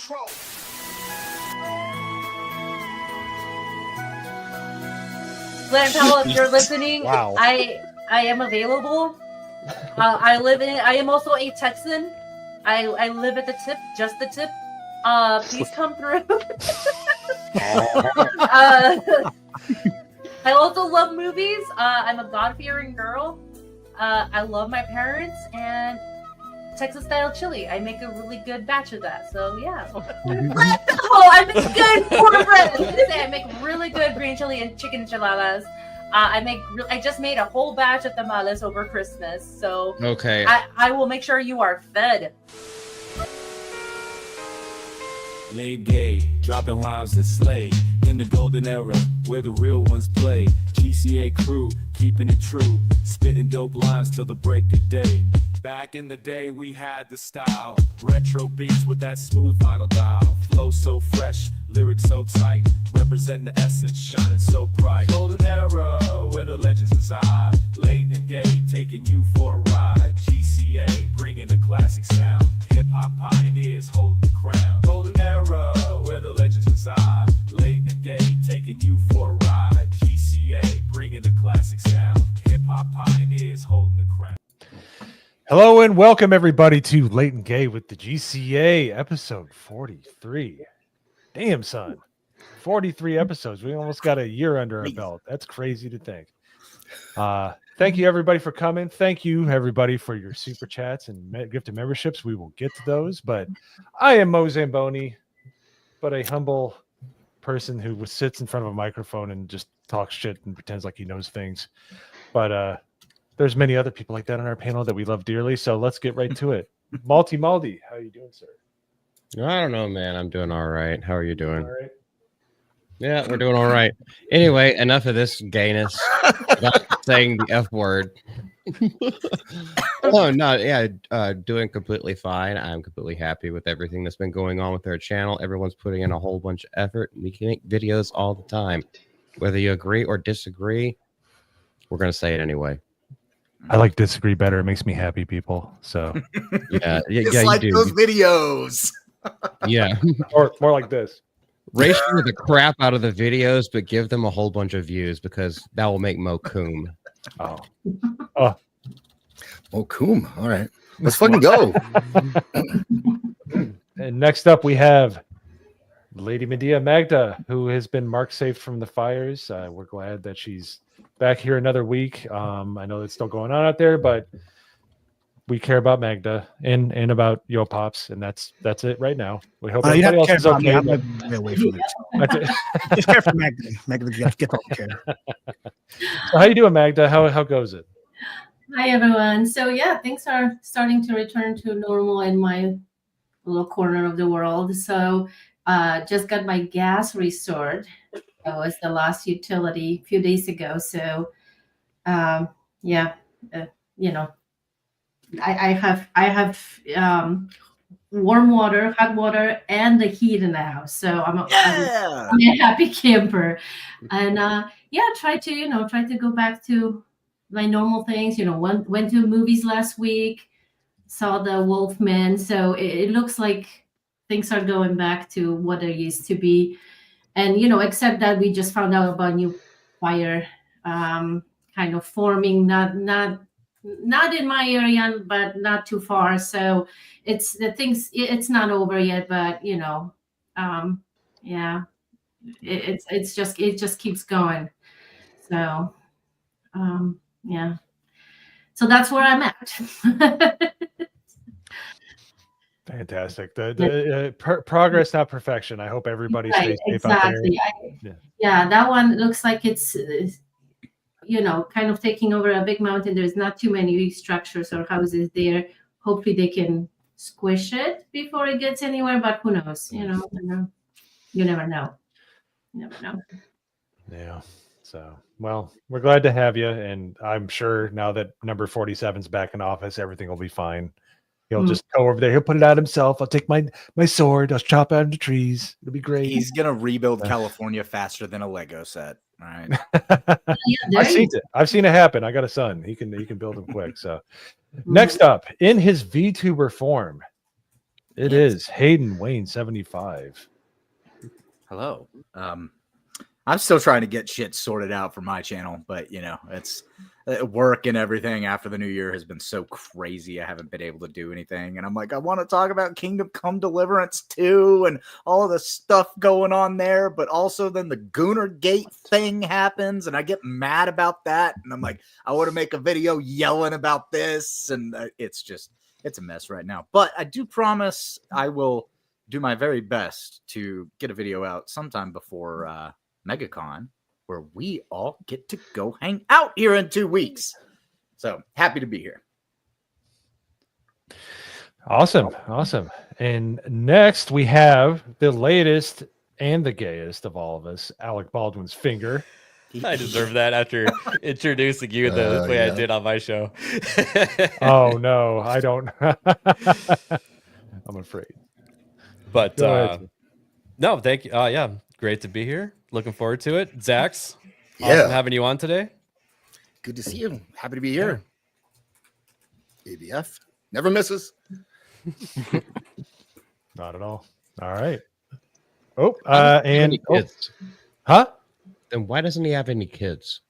control. Glenn Powell, if you're listening, Wow. I am available. I am also a Texan. I live at the tip, just the tip. Please come through. I also love movies. I'm a God-fearing girl. I love my parents and Texas-style chili. I make a really good batch of that. So yeah. I make good cornbread. I make really good green chili and chicken enchiladas. I just made a whole batch of tamales over Christmas. So Okay. I will make sure you are fed. Laid gay, dropping rhymes that slay. In the golden era, where the real ones play. GCA crew, keeping it true. Spitting dope lines till the break of day. Back in the day, we had the style. Retro beats with that smooth vinyl dial. Flow so fresh, lyrics so tight. Representing the essence, shining so bright. Golden era, where the legends reside. Late and gay, taking you for a ride. GCA, bringing the classic sound. Hip-hop pioneers holding the crown. Golden era, where the legends reside. Late and gay, taking you for a ride. GCA, bringing the classic sound. Hip-hop pioneers holding the crown. Hello and welcome everybody to Late and Gay with the GCA episode 43. Damn, son. 43 episodes. We almost got a year under our belt. That's crazy to think. Thank you everybody for coming. Thank you everybody for your super chats and gift of memberships. We will get to those, but I am Mo Zamboni, but a humble person who sits in front of a microphone and just talks shit and pretends like he knows things. But there's many other people like that on our panel that we love dearly. So let's get right to it. Malty, how are you doing, sir? I don't know, man. I'm doing all right. How are you doing? All right. Yeah, we're doing all right. Anyway, enough of this gayness. Not saying the F word. Oh, no. Yeah, doing completely fine. I'm completely happy with everything that's been going on with our channel. Everyone's putting in a whole bunch of effort. We can make videos all the time. Whether you agree or disagree, we're going to say it anyway. I like disagree better. It makes me happy, people. So Yeah, It's like you do. those videos. Yeah. or more like this. Ratio the crap out of the videos, but give them a whole bunch of views because that will make Mo coom. Oh. Oh, cool. All right. Let's fucking go. And next up we have Lady Medea Magda, who has been mark safe from the fires. We're glad that she's back here another week. I know it's still going on out there, but we care about Magda and about Yo Pops, and that's it right now. We hope you everybody have else to care is about me. okay. I'm but gonna be away from it. that's it. Just care for Magda. Magda get all care. So how you doing, Magda? How goes it? Hi, everyone. So, yeah, things are starting to return to normal in my little corner of the world. So, just got my gas restored. That was the last utility a few days ago. So, you know, I have warm water, hot water, and the heat in the house. So I'm a happy camper, and try to go back to my normal things. Went to movies last week, saw the Wolfman. So it looks like things are going back to what they used to be, and except that we just found out about new fire kind of forming, not in my area, but not too far. So it's not over yet, but it just keeps going. So so that's where I'm at. Fantastic. The progress, not perfection. I hope everybody stays safe out there. Yeah, that one looks like it's kind of taking over a big mountain. There's not too many structures or houses there. Hopefully they can squish it before it gets anywhere, but who knows? You never know. Yeah. So, well, we're glad to have you, and I'm sure now that number 47's back in office, everything will be fine. He'll just go over there. He'll put it out himself. I'll take my sword. I'll chop out the trees. It'll be great. He's gonna rebuild California faster than a Lego set. All right. I've seen it. I've seen it happen. I got a son. He can build them quick. So next up, in his VTuber form, It is Hayden Wayne 75. Hello. I'm still trying to get shit sorted out for my channel, but you know, it's work and everything after the new year has been so crazy. I haven't been able to do anything. And I'm like, I want to talk about Kingdom Come Deliverance 2 and all the stuff going on there. But also then the Gooner Gate thing happens and I get mad about that. And I'm like, I want to make a video yelling about this. And it's a mess right now. But I do promise I will do my very best to get a video out sometime before MegaCon, where we all get to go hang out here in 2 weeks. So happy to be here. Awesome. And next we have the latest and the gayest of all of us, Alec Baldwin's finger. I deserve that after introducing you the way I did on my show. Oh no, I don't. I'm afraid. But no, thank you. Yeah, great to be here. Looking forward to it. Zax, awesome having you on today. Good to see you. Happy to be here. ABF never misses. Not at all. All right. Oh, and kids. Huh? Then why doesn't he have any kids?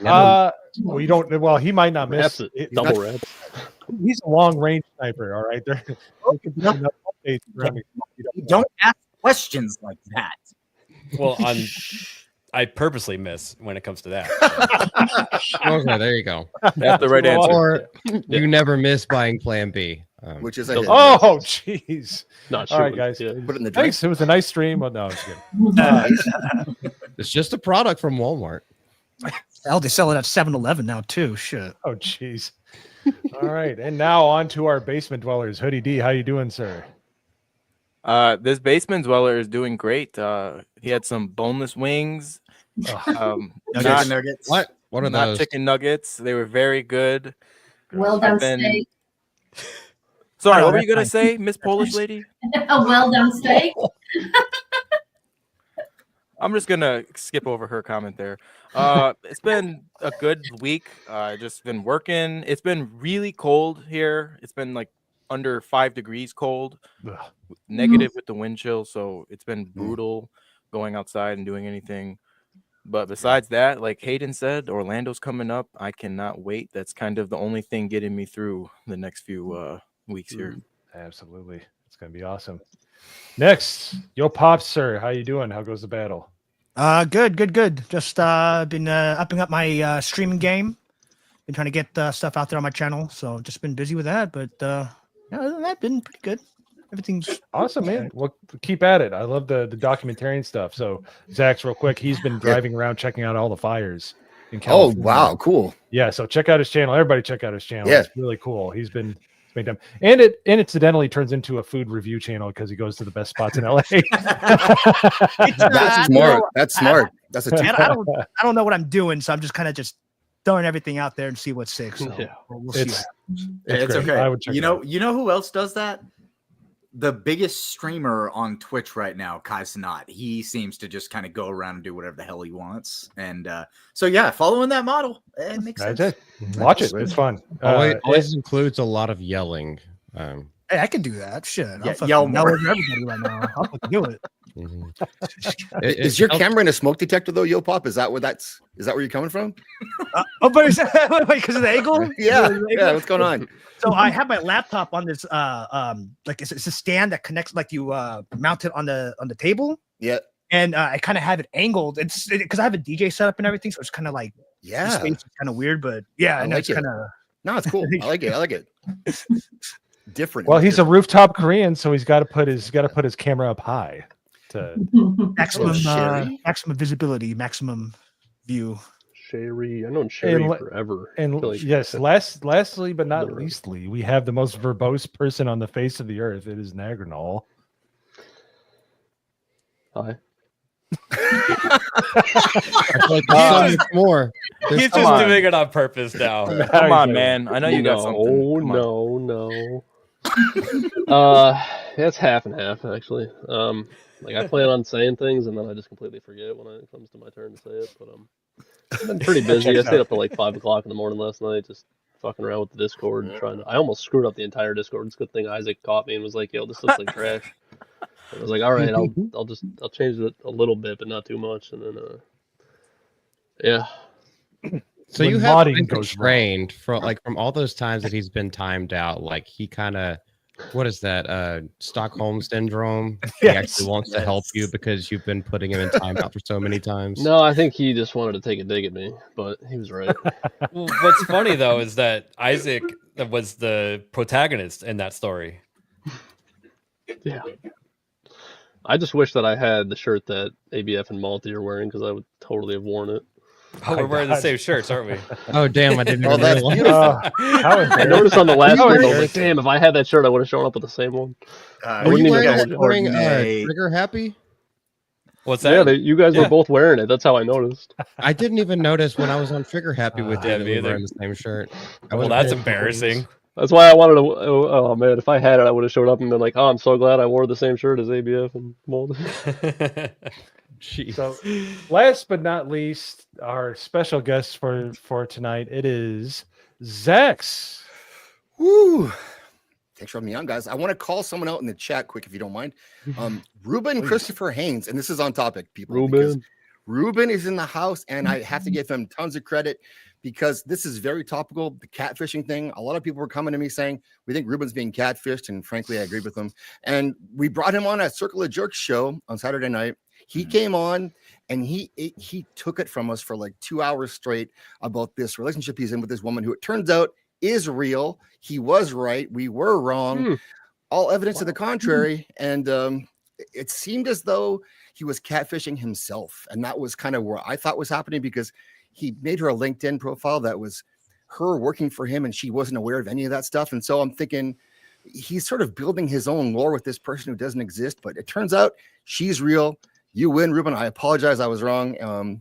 Well, you don't. Well, he might not miss. Double red. He's a long range sniper. All right, there could be enough updates around You don't ask questions like that. Well, I purposely miss when it comes to that. Okay, there you go. That's the right answer. Or you never miss buying Plan B, Which is a Oh, jeez. Not All sure. right, guys. Yeah. put it in the drink. Thanks. It was a nice stream. Well, no, I was kidding. it's just a product from Walmart. Hell, they sell it at 7-Eleven now too. Shit. Oh, jeez. All right, and now on to our basement dwellers. Hoodie D, how you doing, sir? This basement dweller is doing great. He had some boneless wings. Chicken nuggets. What are Not those? chicken nuggets. They were very good. Well done I've been- steak. Sorry, Oh, what were you that's gonna nice. say, Miss Polish lady? A well done steak. I'm just gonna skip over her comment there. It's been a good week. Just been working. It's been really cold here. It's been like under 5 degrees cold, Ugh. negative with the wind chill. So it's been brutal going outside and doing anything. But besides that, like Hayden said, Orlando's coming up. I cannot wait. That's kind of the only thing getting me through the next few weeks here. Absolutely. It's going to be awesome. Next, Yo Pops, sir. How you doing? How goes the battle? Good. Just been upping up my streaming game. Been trying to get stuff out there on my channel, so just been busy with that. But yeah, other than that, been pretty good. Everything's Awesome, man. Well, keep at it. I love the documentarian stuff. So, Zach's real quick. He's been driving around checking out all the fires in Oh, California. wow. Cool. Yeah, so check out his channel. Everybody check out his channel. Yeah. It's really cool. He's been spending time. And it incidentally turns into a food review channel because he goes to the best spots in LA. That's smart. That's smart. That's a I two. don't know what I'm doing, so I'm just kind of just throwing everything out there and see what sticks. So Yeah. we'll see. It's It's great. okay. I would check You it know, out. you know who else does that? The biggest streamer on Twitch right now, Kai Cenat. He seems to just kind of go around and do whatever the hell he wants. And so yeah, following that model, it makes That's sense. it. Watch it. It's fun. Always includes a lot of yelling. Hey, I can do that. Shit. Yeah, I'll fucking yell yell more. over everybody right now. I'll fucking do it. Is your camera in a smoke detector though, Yo Pop? Is that where you're coming from? Oh, but is that because of the angle? Yeah. The Yeah. angle? What's going on? So I have my laptop on this like it's a stand that connects, like you mount it on the table, Yeah. and I kind of have it angled. It's because I have a DJ setup and everything, so it's kind of like the Yeah. space is kind of weird, but yeah, I and like it's it. kind of No, it's cool. I like it. Different. Well, he's a rooftop Korean, so he's got to put his camera up high. To maximum Sherry? maximum visibility, maximum view. Sherry. I've known Sherry And le- forever. I and feel like yes, lastly but not Literally. leastly, we have the most verbose person on the face of the earth. It is Nagranol. hi. I feel like there's so much more. There's He's so just much. doing it on purpose now. Come on, man. I know you got something. Come on. No. It's half and half actually. Like I plan on saying things and then I just completely forget when it comes to my turn to say it. But I've been pretty busy. I stayed up till like 5 o'clock in the morning last night, just fucking around with the Discord and trying to. I almost screwed up the entire Discord. It's a good thing Isaac caught me and was like, "Yo, this looks like trash." I was like, "All right, I'll change it a little bit, but not too much." And then yeah. So When you have modding been goes trained from all those times that he's been timed out. Like he kind of, what is that? Stockholm syndrome. He actually wants to help you because you've been putting him in timeout for so many times. No, I think he just wanted to take a dig at me, but he was right. Well, what's funny though is that Isaac was the protagonist in that story. Yeah. I just wish that I had the shirt that ABF and Malty are wearing because I would totally have worn it. Oh, we're wearing the same shirts, aren't we? Oh damn! I didn't even that's realize. I noticed on the last one, I was like, damn, if I had that shirt, I would have shown up with the same one. Were you wearing coordinate. Trigger Happy? What's that? Yeah, you guys were both wearing it. That's how I noticed. I didn't even notice when I was on Trigger Happy with you yeah, that me we were either. wearing the same shirt. Well, that's embarrassing. That's why I wanted to. Oh man, if I had it, I would have showed up and been like, "Oh, I'm so glad I wore the same shirt as ABF and Malty." Jeez. So, last but not least, our special guest for tonight, it is Zax. Woo! Thanks for having me on, guys. I want to call someone out in the chat quick, if you don't mind. Ruben Christopher Haynes, and this is on topic, people. Because Ruben is in the house, and I have to give him tons of credit because this is very topical. The catfishing thing. A lot of people were coming to me saying, we think Ruben's being catfished, and frankly, I agree with them. And we brought him on a Circle of Jerks show on Saturday night. He came on and he took it from us for like 2 hours straight about this relationship he's in with this woman who it turns out is real. He was right. We were wrong. All evidence to the contrary. And it seemed as though he was catfishing himself. And that was kind of where I thought was happening because he made her a LinkedIn profile that was her working for him and she wasn't aware of any of that stuff. And so I'm thinking he's sort of building his own lore with this person who doesn't exist. But it turns out she's real. You win, Ruben. I apologize. I was wrong.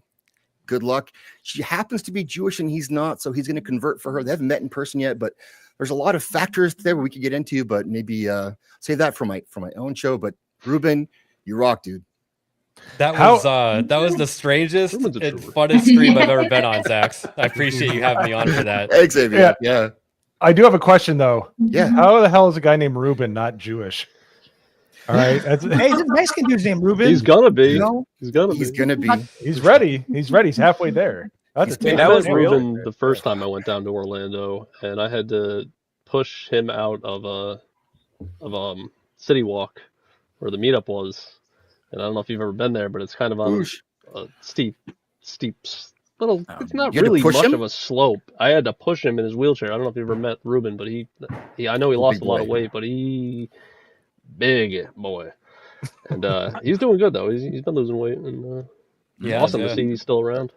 Good luck. She happens to be Jewish and he's not, so he's going to convert for her. They haven't met in person yet, but there's a lot of factors there we could get into, but maybe save that for my own show. But Ruben, you rock, dude. That was the strangest and funnest stream I've ever been on, Zax. I appreciate you having me on for that. Thanks, Xavier. Yeah. I do have a question though. Yeah. How the hell is a guy named Ruben not Jewish? All right. Hey, the Mexican dude's named Ruben. He's gonna be. You know? He's gonna be. He's ready. He's ready. He's halfway there. That was Ruben the first time I went down to Orlando, and I had to push him out of City Walk, where the meetup was. And I don't know if you've ever been there, but it's kind of on a steep little. It's not really much of a slope. I had to push him in his wheelchair. I don't know if you ever met Ruben, but he I know he lost a lot of weight, but big boy, and he's doing good though. He's been losing weight, and awesome to see he's still around.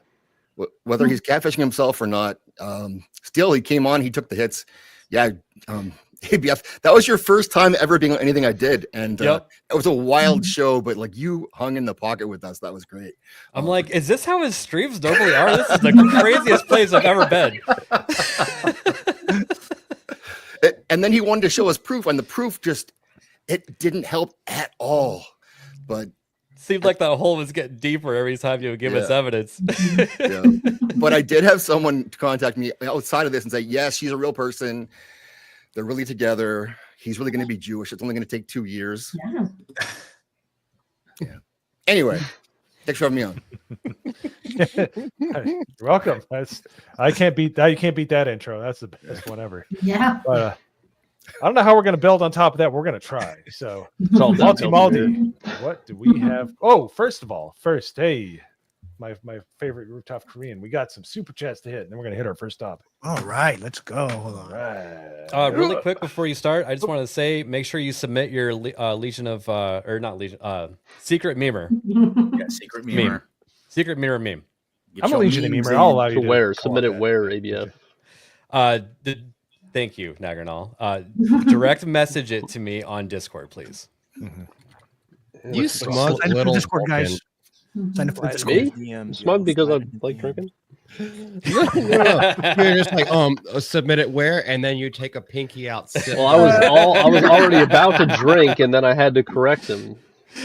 Whether he's catfishing himself or not, still he came on. He took the hits. Yeah, ABF. That was your first time ever being on anything I did, and it was a wild show. But like you hung in the pocket with us. That was great. I'm like, is this how his streams normally are? This is the craziest place I've ever been. And then he wanted to show us proof, and the proof just. It didn't help at all, but seemed like that hole was getting deeper every time you would give us evidence. But I did have someone contact me outside of this and say, yes, she's a real person. They're really together. He's really going to be Jewish. It's only going to take 2 years. Yeah. Anyway, thanks for having me on. You're welcome. I can't beat that. You can't beat that intro. That's the best one ever. Yeah. But, I don't know how we're going to build on top of that. We're going to try. So, Malty, what do we have? Oh, first, hey, my favorite rooftop Korean. We got some super chats to hit, and then we're going to hit our first topic. All right, let's go. Hold on. Right. Really quick before you start, I just want to say, make sure you submit your Legion of, or not Legion, Secret Memer. Secret Memer. Secret Mirror meme. I'm a Legion of Memer. I'll allow you to submit it where, ABF. Thank you, Nagranal. Direct message it to me on Discord, please. Mm-hmm. You smug little Discord guys. Sign up for Discord. Me? Smug because I like drinking? No. You're just like, submit it where, and then you take a pinky out. Well, I was already about to drink, and then I had to correct him.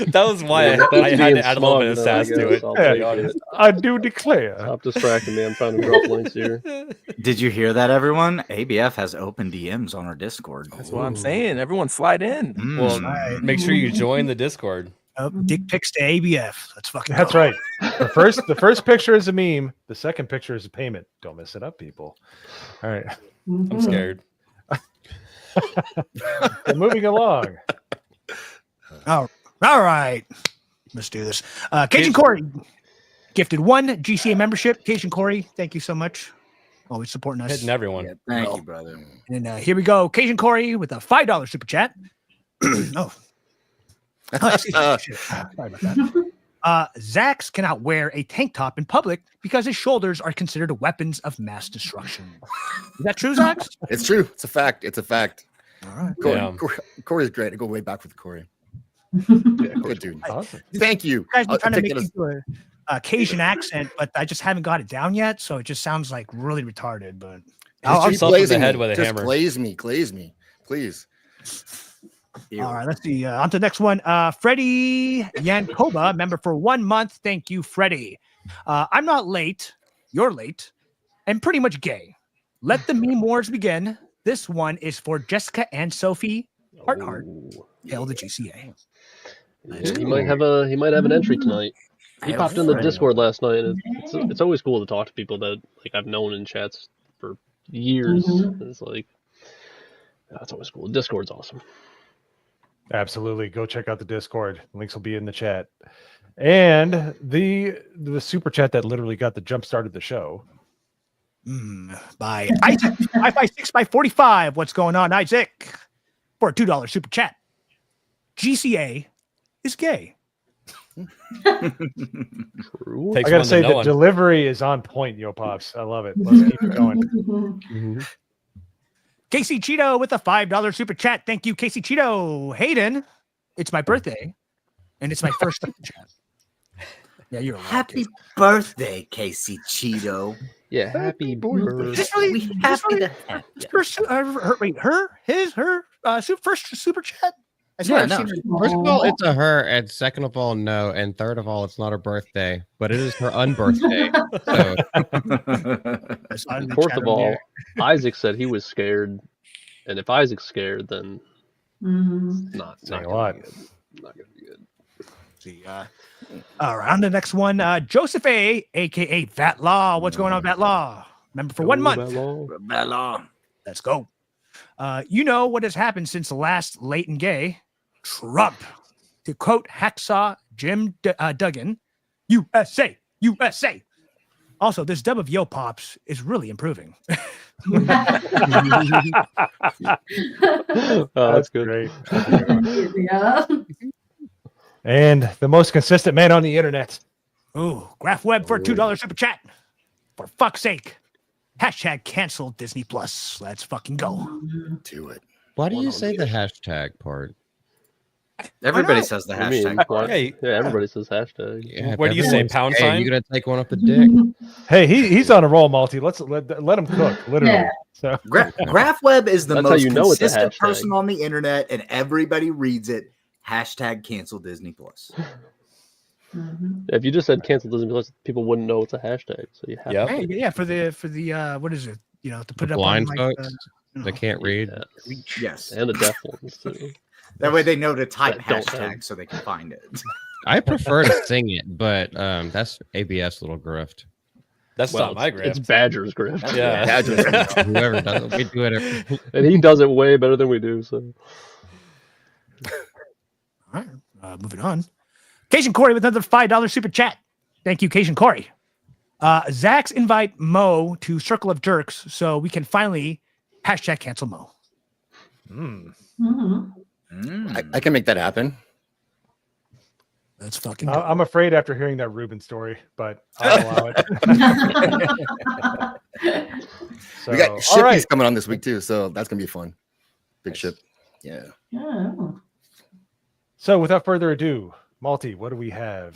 That was why That's I had being to add a little bit of smug, sass I to guess. it. I'll To be take honest. it. I do declare. Stop distracting me. I'm trying to drop links here. Did you hear that, everyone? ABF has open DMs on our Discord. That's what I'm saying. Everyone slide in. Well, Mm. make sure you join the Discord. Dick pics to ABF. Let's fucking That's go. right. The first picture is a meme. The second picture is a payment. Don't mess it up, people. All right. I'm scared. We're moving along. All right. Let's do this. Cajun Corey gifted 1 GCA membership. Cajun Corey, thank you so much. Always supporting us. Hitting everyone. Yeah, thank you, brother. And here we go. Cajun Corey with a $5 super chat. Excuse me. Shit. Sorry about that. Zax cannot wear a tank top in public because his shoulders are considered weapons of mass destruction. Is that true, Zax? It's true. It's a fact. It's a fact. All right. Corey's great. I go way back with Corey. Good dude. Awesome. Thank you. You guys been I'll trying to take make it me as- do a Cajun accent, but I just haven't got it down yet, so it just sounds like really retarded. But I'll Keep yourself in the glazing head me. with a Just hammer. glaze me, please. all right, let's see. On to the next one. Freddie Yankoba, member for 1 month. Thank you, Freddie. I'm not late. You're late. And pretty much gay. Let the meme wars begin. This one is for Jessica and Sophie. Heart. Hail the GCA. Yeah, he might have an entry tonight. He Hail popped in the Freddie. Discord last night, and it's always cool to talk to people that like I've known in chats for years. It's like that's always cool. Discord's awesome. Absolutely. Go check out the Discord. Links will be in the chat. And the super chat that literally got the jump start of the show. By Isaac 556 by 45. What's going on, Isaac? For a $2 super chat. GCA is gay. True. Takes I gotta one to say know the one. delivery is on point, Yo Pops. I love it. Let's keep it going. Casey Cheeto with a $5 super chat. Thank you, Casey Cheeto. Hayden, it's my birthday, and it's my first super chat. Yeah, you're a Happy birthday, Casey Cheeto. Yeah, happy birthday. Is this really? We is this happy really- to have you. First, first super chat. I swear Yeah, I've no. seen her- First of all, it's a her, and second of all, no, and third of all, it's not her birthday, but it is her unbirthday. So I saw it in the Fourth chat of all, earlier. Isaac said he was scared, and if Isaac's scared, then not Saying a gonna lot. be good. Not gonna be good. See, all right, on to the next one. Joseph A, aka Vat Law. What's going on, Vat Law? Member for 1 month. Bella. Let's go. You know what has happened since the last late and gay? Trump. To quote Hacksaw Jim Duggan, USA, USA. Also, this dub of Yo Pops is really improving. Oh, that's good. Great. Yeah. And the most consistent man on the internet. Ooh, Graph Web for a $2 super chat. For fuck's sake. Hashtag cancel Disney Plus. Let's fucking go. Do it. why do you say the hashtag part? Everybody not? says the I mean, hashtag. why- Hey, yeah, everybody says hashtag. Yeah, What do you say, everyone's pound gay. sign? You gonna take one up the dick? Hey, he's on a roll, Malty. Let's let him cook, literally. Yeah. So GraphWeb is the That's how most you know it's a consistent hashtag. person on the internet, and everybody reads it. Hashtag cancel Disney Plus. If you just said cancel Disney Plus, people wouldn't know it's a hashtag. So you have Yep. Hey, yeah, for the what is it? You know, to put it up Blind on folks you know. that can't read. Yes. and the deaf ones too. That way they know to type That don't hashtag have- so they can find it. I prefer to sing it, but that's ABS little grift. That's Well, not my it's grip. Badger's grift. Yeah. Badgers. Whoever does it, we do it. And he does it way better than we do. So All right, moving on. Cajun Corey with another $5 super chat. Thank you, Cajun Corey. Zach's invite Mo to Circle of Jerks so we can finally hashtag cancel Mo. I can make that happen. That's fucking. I'm afraid after hearing that Ruben story, but I'll allow it. So, We got all Shippies right. coming on this week too, so that's gonna be fun. Big ship. Yeah. So without further ado, Malty, what do we have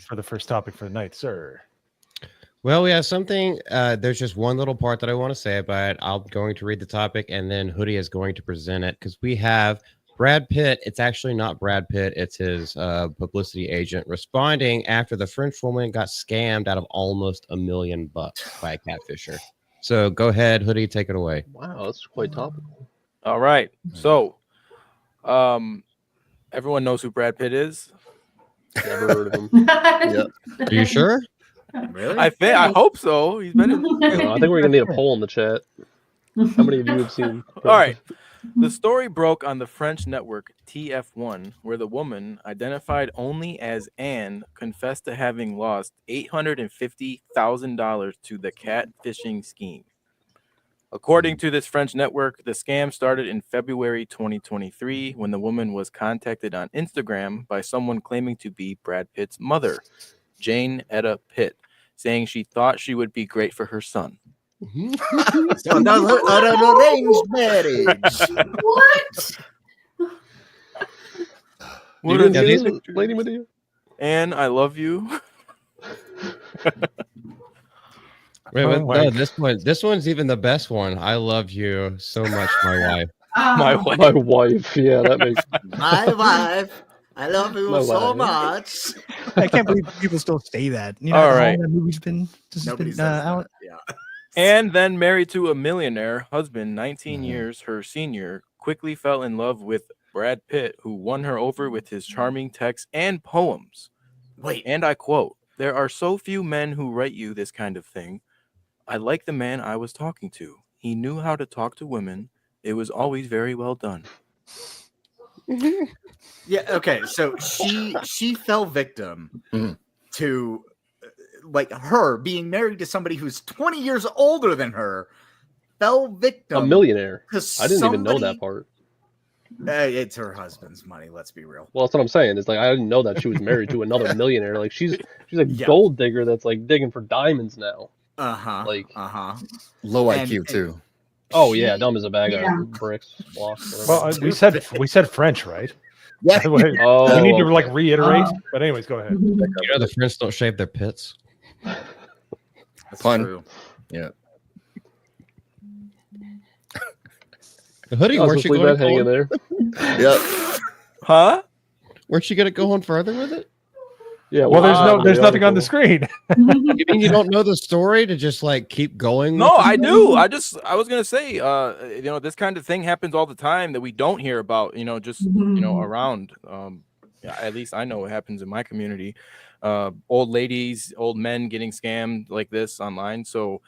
for the first topic for the night, sir? Well, we have something. There's just one little part that I want to say about it. I'm going to read the topic, and then Hoodie is going to present it because we have Brad Pitt, it's actually not Brad Pitt. It's his publicity agent responding after the French woman got scammed out of almost $1 million by a catfisher. So go ahead, Hoodie, take it away. Wow, that's quite topical. All right. So, everyone knows who Brad Pitt is. Never heard of him. Yeah. Are you sure? Really? I hope so. He's been in. I think we're gonna need a poll in the chat. How many of you have seen? All right. The story broke on the French network TF1, where the woman, identified only as Anne, confessed to having lost $850,000 to the catfishing scheme. According to this French network, the scam started in February 2023 when the woman was contacted on Instagram by someone claiming to be Brad Pitt's mother, Jane Etta Pitt, saying she thought she would be great for her son. So an arranged marriage. What? What You are didn't these? see the lady with you? Anne, I love you. Wait, Oh, no, this one's even the best one. I love you so much, my wife. My wife. My wife. Yeah, that makes. My wife. I love you My so wife. much. I can't believe people still say that. You know, All how right. long that movie's been. This has Nobody been, says that. out. Yeah. And then married to a millionaire husband, 19 years her senior, quickly fell in love with Brad Pitt, who won her over with his charming texts and poems. Wait. And I quote, "There are so few men who write you this kind of thing. I like the man I was talking to. He knew how to talk to women. It was always very well done." Yeah. Okay. So she fell victim to like her being married to somebody who's 20 years older than her. Fell victim. A millionaire. to I didn't even know somebody- that part. It's her husband's money. Let's be real. Well, that's what I'm saying. It's like I didn't know that she was married to another millionaire. Like she's a Yeah. gold digger that's like digging for diamonds now. Like Low And- IQ too. Oh yeah, dumb as a bag Yeah. of bricks, blocks. Well, we said French, right? Yeah. By the way, Oh, we need to like okay. reiterate. But anyways, go ahead. You know the French don't shave their pits. That's Pun. true. Yeah. Hoodie, I'll weren't just you leave going that hanging there. Yep. Huh? Weren't you gonna go on further with it? Yeah. Well, there's the nothing on the article. screen. You mean you don't know the story to just like keep going? No, with it? I do. I was gonna say, this kind of thing happens all the time that we don't hear about. Just around. At least I know it happens in my community. Old ladies, old men getting scammed like this online. So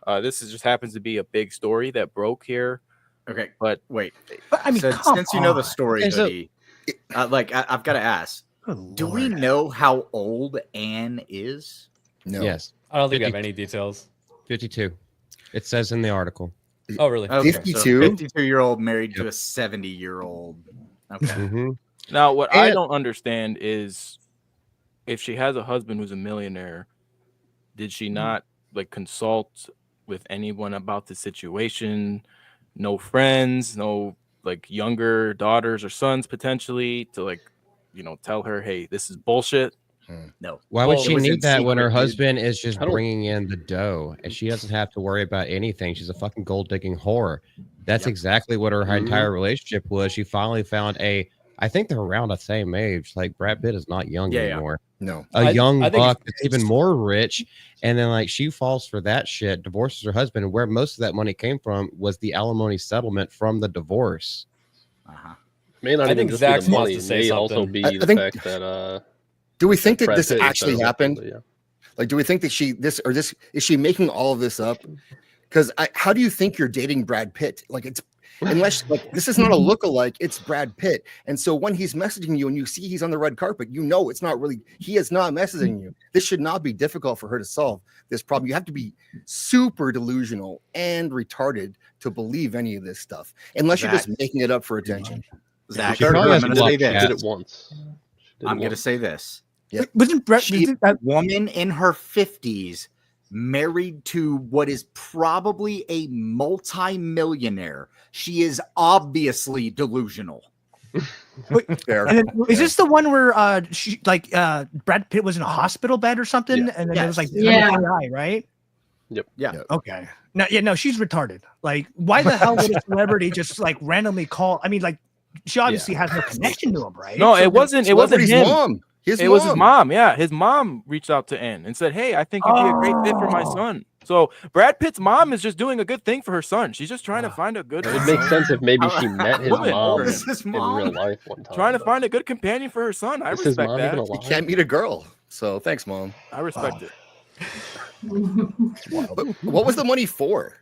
this just happens to be a big story that broke here. Okay. But wait. But, I mean, come since you know the on. story, Okay, so- Hoodie, I've got to ask. Good Do we Lord. know how old Anne is? No. Yes, I don't think I have 50. any details. 52. It says in the article. Oh, really? Okay, 52? 52-year-old married to a 70-year-old. Okay. Mm-hmm. now what I And- don't understand is if she has a husband who's a millionaire, did she not like consult with anyone about the situation? No friends, no like younger daughters or sons potentially to like, tell her, hey, this is bullshit. No. Why would Well, she it was in need that when her secret, dude. husband is just I don't- bringing in the dough and she doesn't have to worry about anything? She's a fucking gold digging whore. That's Yep. exactly what her entire relationship was. She finally found I think they're around the same age. Like Brad Pitt is not young Yeah. anymore. No. A young I think buck that's even more rich, and then like she falls for that shit, divorces her husband, and where most of that money came from was the alimony settlement from the divorce. Uh-huh. May not I even think just Zach be the wants money. to It say may also something. be I the think- fact that Do we think that Brad this Pitt is actually better happened? looking, but yeah. Like, do we think that is she making all of this up? Because how do you think you're dating Brad Pitt? Like, it's unless like this is not a lookalike, it's Brad Pitt. And so when he's messaging you and you see he's on the red carpet, it's not really, he is not messaging you. This should not be difficult for her to solve this problem. You have to be super delusional and retarded to believe any of this stuff, unless you're just Zach. making it up for attention. Zach, She I'm probably has going a to lot say of She this. did it once. I'm going to say this. Yeah. Wasn't Brett? She- Isn't that, Woman in her 50s, married to what is probably a multi-millionaire. She is obviously delusional. Fair. and then, is this the one where Brad Pitt was in a hospital bed or something, Yeah. and then it was like Yeah. MRI, right? Yeah. Okay. No, she's retarded. Like, why the hell would a celebrity just like randomly call? I mean, like, she obviously has no connection to him, right? No, So it wasn't. It wasn't Celebrity's him. mom. It was his mom. Yeah, his mom reached out to Ann and said, "Hey, I think you'd be a great fit for my son." So Brad Pitt's mom is just doing a good thing for her son. She's just trying to find a good. It would make sense if maybe she met his Woman. mom Is his in mom? real life one time. Trying to but- find a good companion for her son. I Is his respect mom that. even You alive? can't meet a girl. So thanks, mom. I respect it. But what was the money for?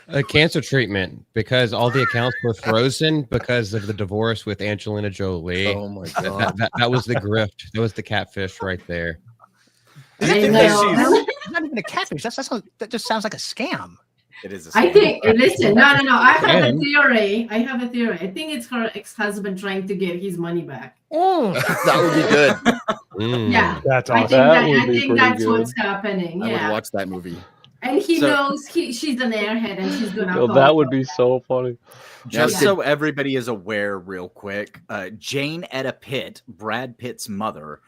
A cancer treatment, because all the accounts were frozen because of the divorce with Angelina Jolie. Oh my god. That was the grift. That was the catfish right there. I know. It's not even a catfish. That just sounds like a scam. It is. I think, listen, no. I have a And- theory. I think it's her ex-husband trying to get his money back. That would be good. Yeah. That's I awesome. think, That would I be think pretty that's good. what's happening. I would Yeah. watch that movie. And he So- knows she's an airhead and she's gonna Yo, call that him. would be so funny. Just Yeah. so everybody is aware, real quick, Jane Etta Pitt, Brad Pitt's mother,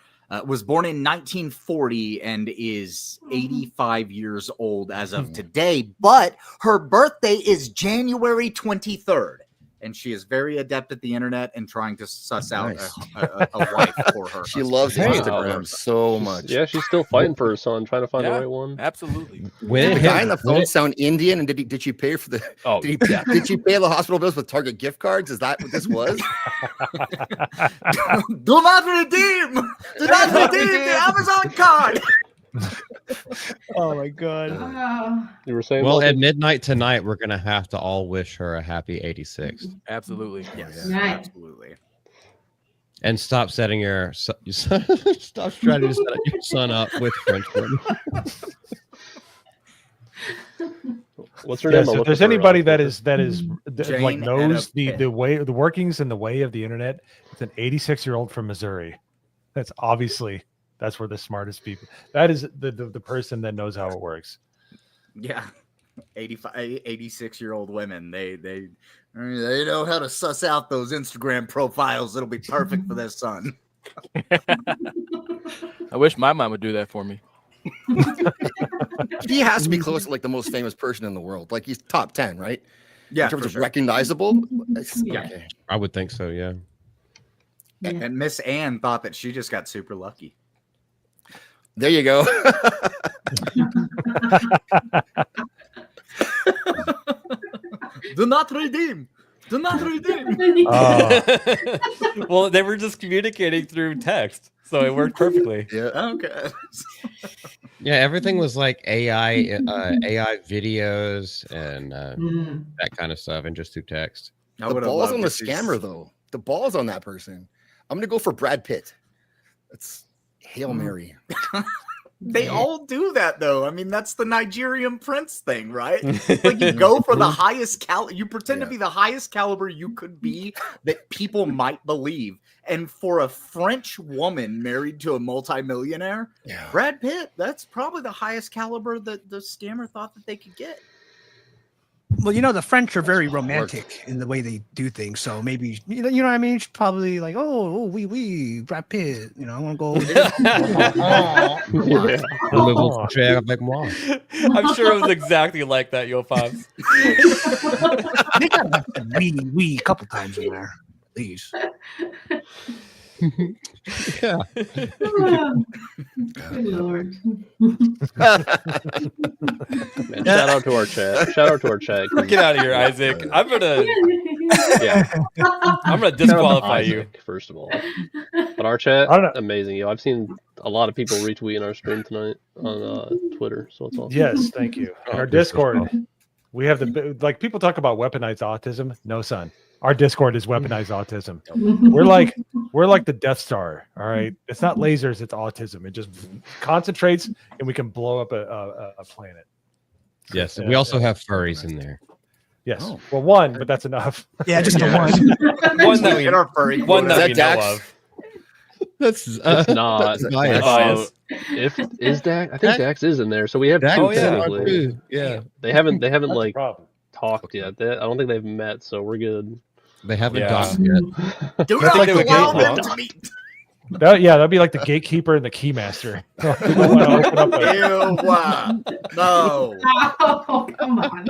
was born in 1940 and is 85 years old as of today. But her birthday is January 23rd, and she is very adept at the internet and trying to suss out Nice. a wife for her. She husband. loves Hey. Instagram so much. Yeah, she's still fighting for her son, trying to find the Yeah. right one. Absolutely. When Did it the guy on hit, the phone sound Indian? And did she pay for the? Oh, Did she pay the hospital bills with Target gift cards? Is that what this was? Do not redeem! Do not redeem the Amazon card! Oh my god. you were saying? well, Logan? at midnight tonight, we're gonna have to all wish her a happy 86th Absolutely. Yes, Right. absolutely. and stop setting your stop trying to set your son up with French women. What's her Yes, name? I'll if look there's up her anybody on that Twitter. is like Jane knows Etta the Pitt. way the workings and the way of the internet, it's an 86-year-old from Missouri. That's obviously that's where the smartest people. That is the person that knows how it works. Yeah. 86-year-old women. They know how to suss out those Instagram profiles. It'll be perfect for their son. I wish my mom would do that for me. He has to be close to like the most famous person in the world. Like he's top 10, right? Yeah, In terms for of sure. recognizable. Yeah. Okay. I would think so. Yeah. And Miss Ann thought that she just got super lucky. There you go. Do not redeem. Do not redeem. Well, they were just communicating through text, so it worked perfectly. Yeah. Okay. Yeah, everything was like AI videos and Mm. that kind of stuff, and just through text. I The would've ball's loved on the if these- scammer though. The ball's on that person. I'm gonna go for Brad Pitt. That's Hail Mary. They all do that though. I mean, that's the Nigerian prince thing, right? Like you go for the highest you pretend to Yeah. be the highest caliber you could be that people might believe. And for a French woman married to a multimillionaire, Yeah. Brad Pitt, that's probably the highest caliber that the scammer thought that they could get. Well, the French are very romantic in the way they do things. So maybe you know what I mean. She's probably like, oh, we, Brad Pitt. I want to go. Yeah. Voulez-vous coucher avec moi? I'm sure it was exactly like that, Yo Pops. They got we a couple times in there, at least. Yeah. Good Lord. Man, shout out to our chat. Shout out to our chat. 'cause- Get out of here, Isaac. I'm gonna Yeah. Shout out to disqualify you. Isaac, first of all. But our chat, I don't know. amazing. Yo, I've seen a lot of people retweeting our stream tonight on Twitter, so it's awesome. Yes, thank you. In Oh, our this is Discord, we have like people talk about weaponized autism. No, son. Our Discord is weaponized autism. We're like the Death Star. All right, it's not lasers, it's autism. It just concentrates, and we can blow up a planet. Yes. We also have furries in there. Yes. Oh. Well, one, but that's enough. Yeah, just the Yeah. one. One that we, Get our furry one quota. that we Is that know Dax? of. That's It's not. biased. Bias. If is Dax, I think Dax is in there. So we have Dax two Oh, yeah. technically. too. Yeah. They haven't That's the like problem. talked yet. I don't think they've met, so we're good. They haven't Yeah. docked yet. Do That's not like the allow gate them lock. to meet. That'd be like the gatekeeper and the keymaster. People wanna open up a- Ew, no. Oh, come on.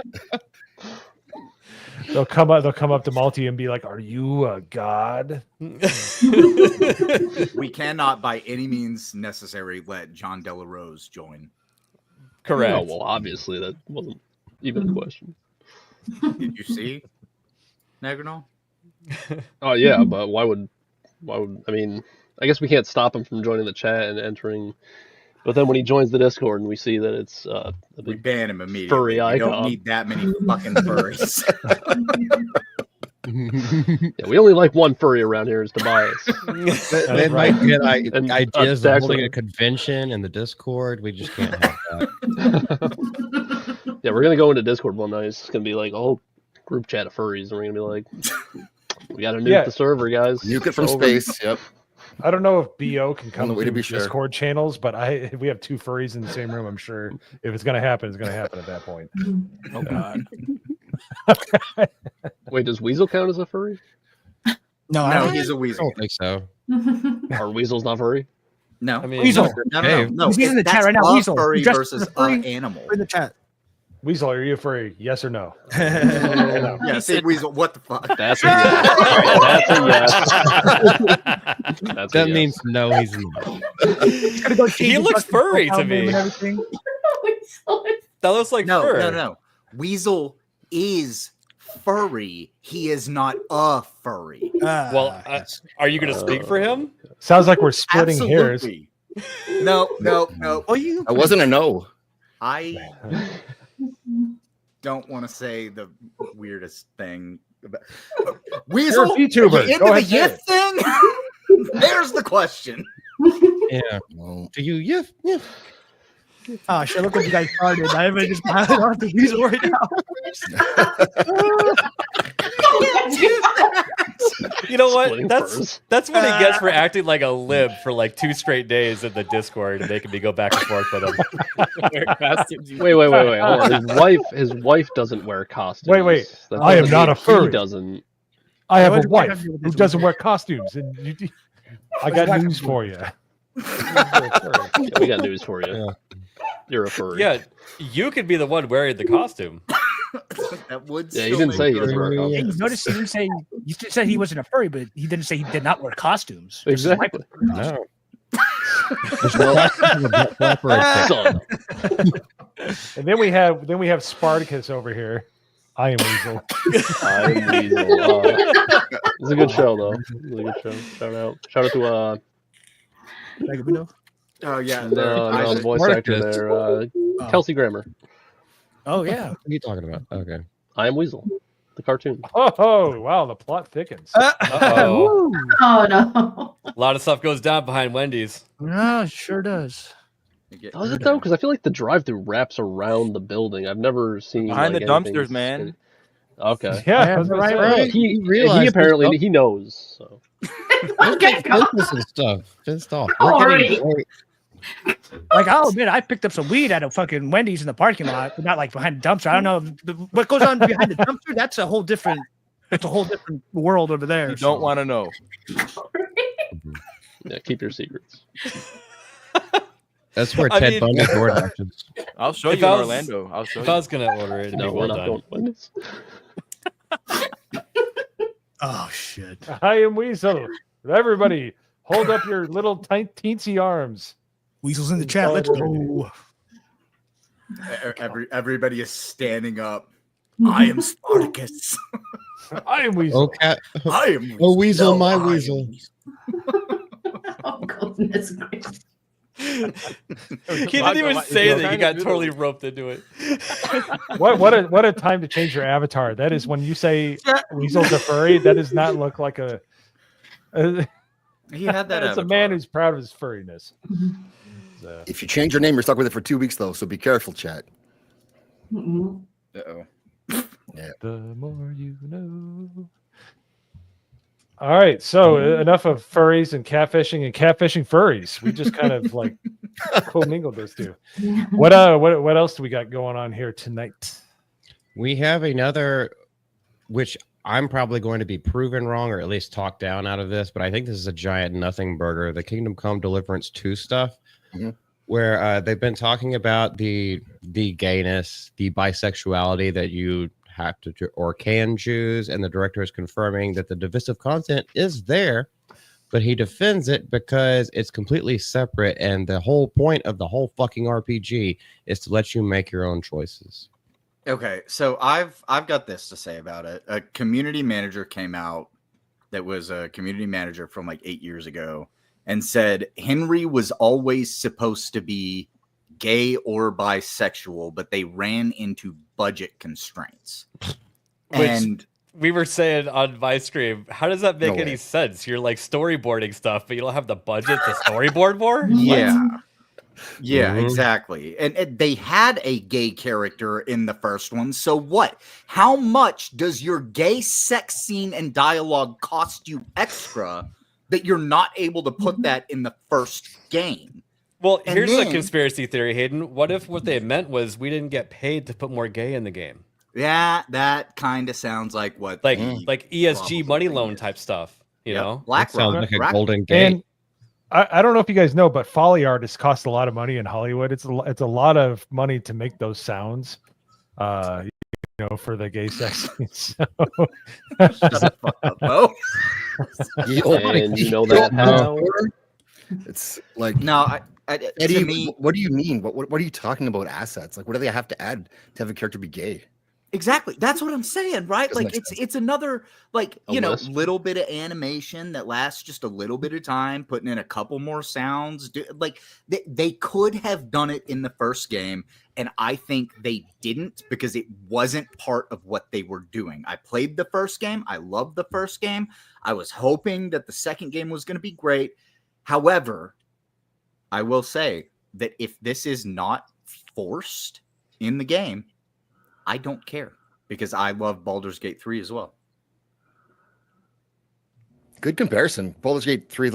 They'll come up to Malty and be like, "Are you a god?" We cannot by any means necessary let John Delarose join. Correct. Oh, well, obviously that wasn't even a question. Did you see Negrinol? Oh yeah, but why would I mean? I guess we can't stop him from joining the chat and entering. But then when he joins the Discord and we see that it's a We big ban him immediately. furry We icon. don't need that many fucking furries. Yeah, we only like one furry around here, is Tobias. They might get And, ideas Dax of holding would- a convention in the Discord. We just can't have that. Yeah, we're gonna go into Discord one night. It's gonna be like a whole group chat of furries, and we're gonna be like, "We gotta nuke the server, guys." Nuke it from It's over. space. Yep. I don't know if BO can On come the way to to be sure. Discord channels, but we have two furries in the same room. I'm sure if it's gonna happen, it's gonna happen at that point. Oh God. Wait, does Weasel count as a furry? No, I No, don't. he's a I weasel. don't think so. Are Weasels not furry? No, I mean, Weasel. no. He's in the chat That's right now. a Weasel. furry You dressed versus as a furry? an animal. In the chat. Weasel, are you a furry? Yes or no? No. Yeah, say Weasel. What the fuck? That's a yes. That's a yes. That's That a yes. means no, he's not. He's gonna go change He his looks fucking furry profile to name me. and everything. That looks like No, fur. no. Weasel is furry. He is not a furry. Well, are you going to speak for him? Sounds like we're splitting hairs. Absolutely. No. Oh, you. I wasn't a no. I don't want to say the weirdest thing. About... Weasel, You're a VTuber. are you Go into the ahead, say yith thing? There's the question. Yeah. Well, Do you? Yeah. Yeah. Oh shit! Look what you guys started. I haven't just piled off the Weasel right now. You know what? Splitting That's furs. what he gets for acting like a lib for like 2 straight days in the Discord and making me go back and forth with him. Wait. Hold on. His wife doesn't wear costumes. Wait. That I am doesn't not mean a furry. He doesn't. I have What a does that have wife to do with who this doesn't one? wear costumes, and I got news for you. Yeah, we got news for you. Yeah. You're a furry. Yeah, you could be the one wearing the costume. That would. Yeah, he still didn't make say he you a doesn't wear furry. costumes. Hey, you noticed he didn't say you said he wasn't a furry, but he didn't say he did not wear costumes. Just his wife Exactly. wears costumes. No. There's no costume of that flapper right there. Son. And then we have Spartacus over here. I am Weasel. I'm Weasel. It's a good show, though. It's a good show. Shout out to Like, we know. Oh yeah. the voice actor there, Kelsey Grammer. Oh yeah. What are you talking about? Okay. I am Weasel, the cartoon. Oh wow, the plot thickens. Uh-oh. Woo. Oh no. A lot of stuff goes down behind Wendy's. No, sure does. Does it though? Because I feel like the drive-through wraps around the building. I've never seen Behind like, the anything dumpsters, man. Okay. Yeah, Yeah, I was gonna say. right. He realized apparently this he knows. So. Okay, go. Focus and stuff. Pissed off. Oh, We're already. getting way- Like I'll admit, I picked up some weed at a fucking Wendy's in the parking lot, but not like behind the dumpster. I don't know what goes on behind the dumpster. That's a whole different. It's a whole different world over there. You don't want to know. Yeah, keep your secrets. That's where I Ted mean- Bundy door dashes. I'll show If you in I was- Orlando. I'll show If I you. was gonna order it, it'd No, be we're well not done. going to Wendy's. Oh shit! I am Weasel. Everybody, hold up your little teensy arms. Weasel's in the chat. Let's go. Everybody is standing up. I am Spartacus. I am Weasel. Oh, cat. I am. Oh, Weasel, my I am Weasel. Oh goodness gracious. He didn't even say that. He got totally roped into it. What a time to change your avatar. That is when you say Weasel's a furry. That does not look like a. He had that. It's a man who's proud of his furriness. So, If you change your name, you're stuck with it for 2 weeks, though. So be careful, chat. Mhm. Uh-oh. the more you know. All right, so enough of furries and catfishing furries. We just kind of like commingled those two. What else do we got going on here tonight? We have another, which I'm probably going to be proven wrong or at least talked down out of this, but I think this is a giant nothing burger, the Kingdom Come Deliverance 2 stuff, where they've been talking about the gayness, the bisexuality that you have to or can choose, and the director is confirming that the divisive content is there, but he defends it because it's completely separate, and the whole point of the whole fucking RPG is to let you make your own choices. Okay, so I've got this to say about it. A community manager came out that was a community manager from like 8 years ago and said Henry was always supposed to be gay or bisexual, but they ran into budget constraints. And we were saying on my stream, how does that make No any way. sense? You're like storyboarding stuff, but you don't have the budget to storyboard more? yeah. What? Yeah, Mhm. exactly. And they had a gay character in the first one. So what? How much does your gay sex scene and dialogue cost you extra that you're not able to put that in the first game? Well, And here's then- the conspiracy theory, Hayden. What if what they meant was we didn't get paid to put more gay in the game? Yeah, that kind of sounds like what Like the like ESG probably money thing loan is. type stuff, you Yep. know? That BlackRock. sounds like a Black- golden gate. And I don't know if you guys know, but Foley artists cost a lot of money in Hollywood. It's a lot of money to make those sounds, you know, for the gay sex scenes. So, Shut the fuck up, Bo. And you know that now. It's like No, Eddie, to me, what do you mean? What are you talking about assets? Like, what do they have to add to have a character be gay? exactly. That's what I'm saying, right? Doesn't Like make it's another like A list. little bit of animation that lasts just a little bit of time, putting in a couple more sounds. Like they could have done it in the first game, and I think they didn't because it wasn't part of what they were doing. I played the first game. I loved the first game. I was hoping that the second game was going to be great. However, I will say that if this is not forced in the game, I don't care because I love Baldur's Gate 3 as well. Good comparison. Baldur's Gate 3,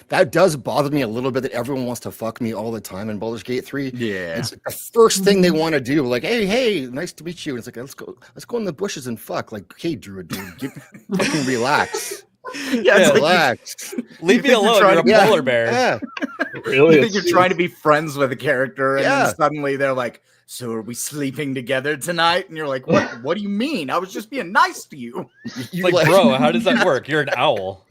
that does bother me a little bit that everyone wants to fuck me all the time in Baldur's Gate 3. Yeah. It's like the first thing they want to do. Like, hey, nice to meet you. And it's like, let's go in the bushes and fuck. Like, hey, Druid, dude, fucking relax. Yeah, it's like Relax. Leave me think you're alone. trying You're a to- Yeah, polar bear. Yeah. Really? you think you're trying to be friends with a character, and Yeah. then suddenly they're like, "So are we sleeping together tonight?" And you're like, "What? What do you mean? I was just being nice to you." You Like, bro, how does that work? You're an owl.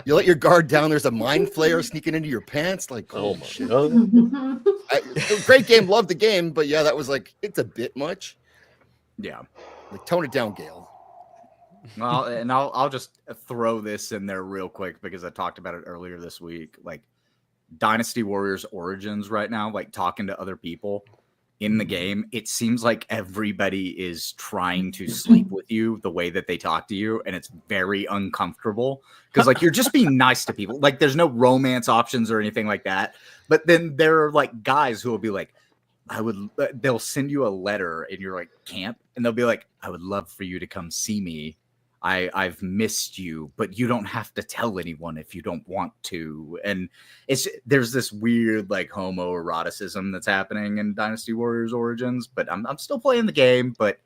You let your guard down. There's a mind flayer sneaking into your pants. Like, Oh holy my shit. god. Great game. Love the game. But yeah, that was like, it's a bit much. Yeah. Like, tone it down, Gale. I'll just throw this in there real quick because I talked about it earlier this week. Like Dynasty Warriors Origins right now, like talking to other people in the game, it seems like everybody is trying to sleep with you the way that they talk to you, and it's very uncomfortable because like you're just being nice to people. Like there's no romance options or anything like that. But then there are like guys who will be like, they'll send you a letter and you're like camp, and they'll be like, I would love for you to come see me. I've missed you, but you don't have to tell anyone if you don't want to. And there's this weird like homoeroticism that's happening in Dynasty Warriors Origins, but I'm still playing the game. But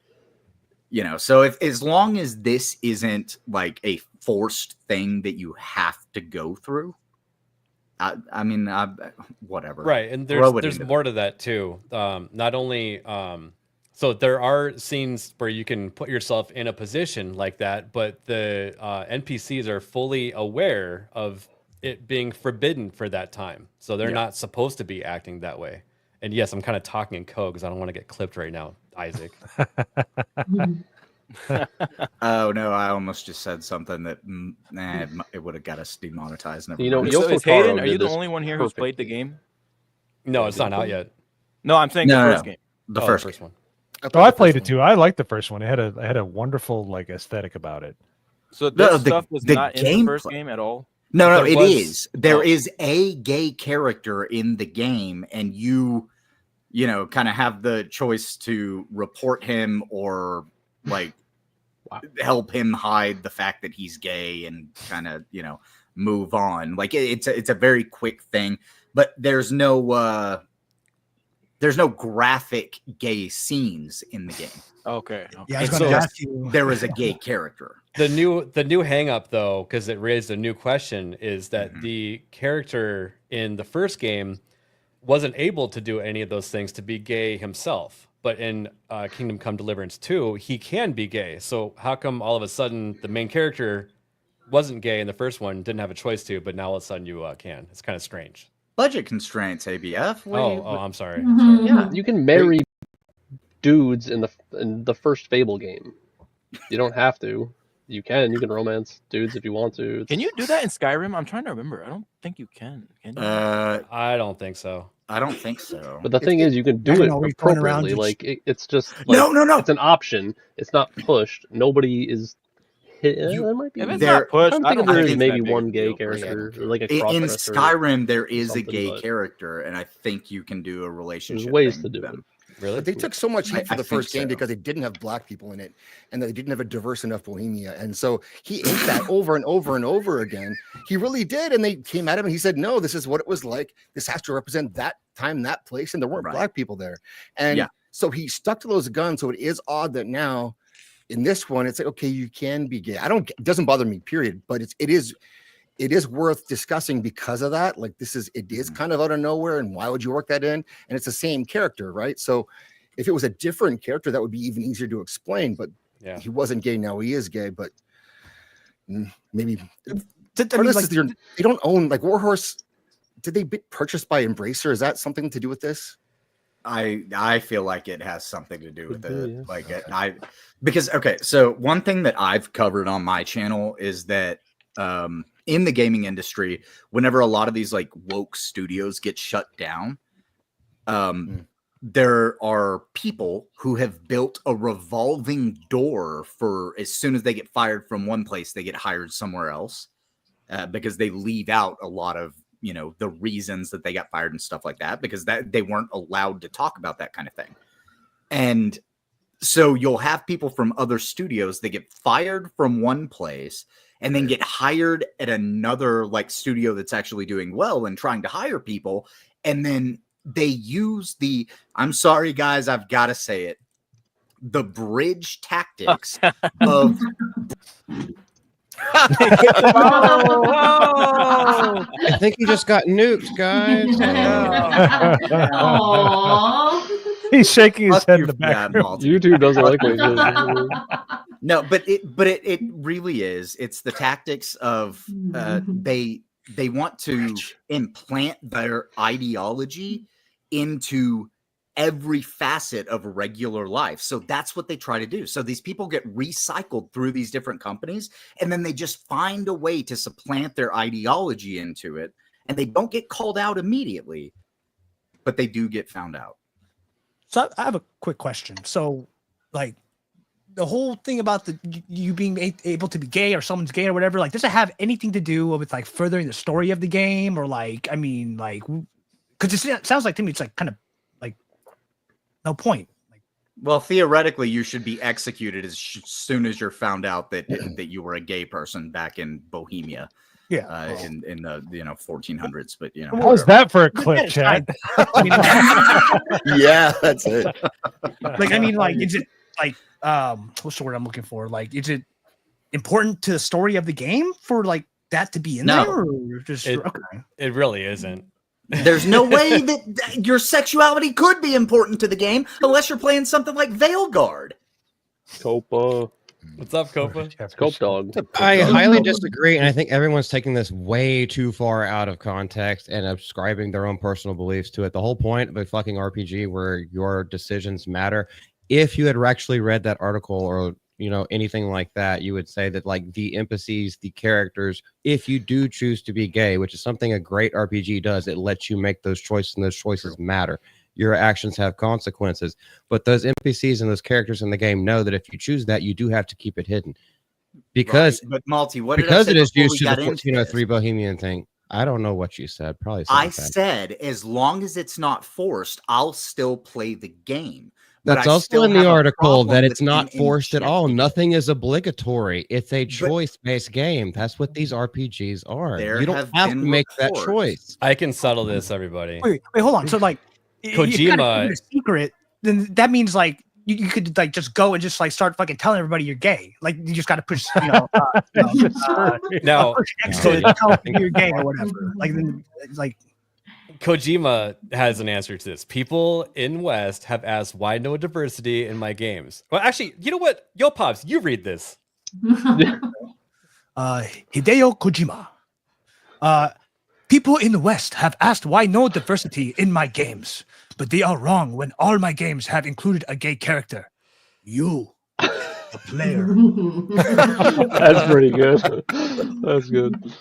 so if as long as this isn't like a forced thing that you have to go through, I mean, whatever. Right, and Throw it there's into more to that too. Not only so there are scenes where you can put yourself in a position like that, but the NPCs are fully aware of it being forbidden for that time, so they're not supposed to be acting that way. And yes, I'm kind of talking in code because I don't want to get clipped right now, Isaac. Oh no, I almost just said something that it would have got us demonetized. Never You know, mind. Yoko So is Hayden, Taro are you did the this only one here who's played the game? No, it's not out yet. No, I'm saying No, the no, first no. game. the Oh, first game. one. Oh, I played it too. I liked the first one. It had a wonderful like aesthetic about it. So this No, the- stuff was the not in the first gameplay- game at all. No, There it was- is. There oh. is a gay character in the game, and you kind of have the choice to report him or like help him hide the fact that he's gay and kind of move on. Like it's a very quick thing, but there's no graphic gay scenes in the game. Okay. Yeah, I was And going to so ask you. there is a gay character. The new hang up though, because it raised a new question, is that the character in the first game wasn't able to do any of those things to be gay himself. But in Kingdom Come Deliverance 2, he can be gay. So how come all of a sudden the main character wasn't gay in the first one, didn't have a choice to, but now all of a sudden you can? It's kind of strange. Budget constraints, ABF. I'm sorry. Yeah, You can marry dudes in the first Fable game. You don't have to. You can romance dudes if you want to. Can you do that in Skyrim? I'm trying to remember. I don't think you can. Can you? I don't think so. I don't think so. But the thing is, you can do it appropriately. Like it's just like, no. It's an option. It's not pushed. Nobody is. There might be. If it's not pushed, I think there is maybe that big one a gay deal, character, like a in cross-dresser Skyrim, there is a something, gay but character, and I think you can do a relationship. There's ways thing to do with it. them. Really? But they took so much heat for I the first think game so. because they didn't have black people in it, and they didn't have a diverse enough Bohemia. And so he ate that over and over and over again. He really did. And they came at him and he said, no, this is what it was like. This has to represent that time, that place. And there weren't black people there. And so he stuck to those guns. So it is odd that now in this one, it's like, okay, you can be gay. It doesn't bother me, period. But it is worth discussing because of that. Like it is kind of out of nowhere. And why would you work that in? And it's the same character, right? So if it was a different character, that would be even easier to explain, but he wasn't gay. Now he is gay, but maybe they don't own like Warhorse. Did they get purchased by Embracer? Is that something to do with this? I feel like it has something to do with it. Because so one thing that I've covered on my channel is that in the gaming industry, whenever a lot of these like woke studios get shut down, there are people who have built a revolving door for as soon as they get fired from one place, they get hired somewhere else because they leave out a lot of, the reasons that they got fired and stuff like that, because they weren't allowed to talk about that kind of thing. And so you'll have people from other studios that get fired from one place and then get hired at another like studio that's actually doing well and trying to hire people. And then they use I'm sorry, guys, I've got to say it, the bridge tactics of I think he just got nuked, guys. He's shaking his head in the back. YouTube doesn't like what he does. No, but it really is. It's the tactics of they want to implant their ideology into every facet of regular life. So that's what they try to do. So these people get recycled through these different companies, and then they just find a way to supplant their ideology into it, and they don't get called out immediately, but they do get found out. So I have a quick question. So like the whole thing about you being able to be gay or someone's gay or whatever, like, does it have anything to do with like furthering the story of the game? Or like, I mean, like, because it sounds like to me it's like kind of like no point. Well, theoretically, you should be executed as soon as you're found out that you were a gay person back in Bohemia. Yeah, in the 1400s. But what was that for a clip, Chad? Yeah, that's it. Like, I mean, like, is it like what's the word I'm looking for? Like, is it important to the story of the game for like that to be in there? Or just it really isn't. There's no way that your sexuality could be important to the game unless you're playing something like Veilguard. Copa. What's up, Copa? Cope Dog. I highly disagree, and I think everyone's taking this way too far out of context and ascribing their own personal beliefs to it. The whole point of a fucking RPG where your decisions matter. If you had actually read that article or anything like that, you would say that like the NPCs, the characters, if you do choose to be gay, which is something a great RPG does, it lets you make those choices, and those choices matter. Your actions have consequences, but those NPCs and those characters in the game know that if you choose that, you do have to keep it hidden because, but Malty, what because did I say it is used to the got into 1403 Bohemian thing. I don't know what you said. Probably I said as long as it's not forced, I'll still play the game. That's also in the article that it's not forced at all. Nothing is obligatory. It's a choice-based game. That's what these RPGs are. You don't have to make that choice. I can settle this, everybody. Wait, hold on. So like, Kojima, a secret, then that means like you could like just go and just like start fucking telling everybody you're gay. Like you just got to push, no, push X to tell you're gay or whatever. Like then, like Kojima has an answer to this. People in West have asked why no diversity in my games. Well, actually, you know what? Yo, Pops, you read this. Hideo Kojima. People in the West have asked why no diversity in my games, but they are wrong when all my games have included a gay character. You, the player. That's pretty good. That's good.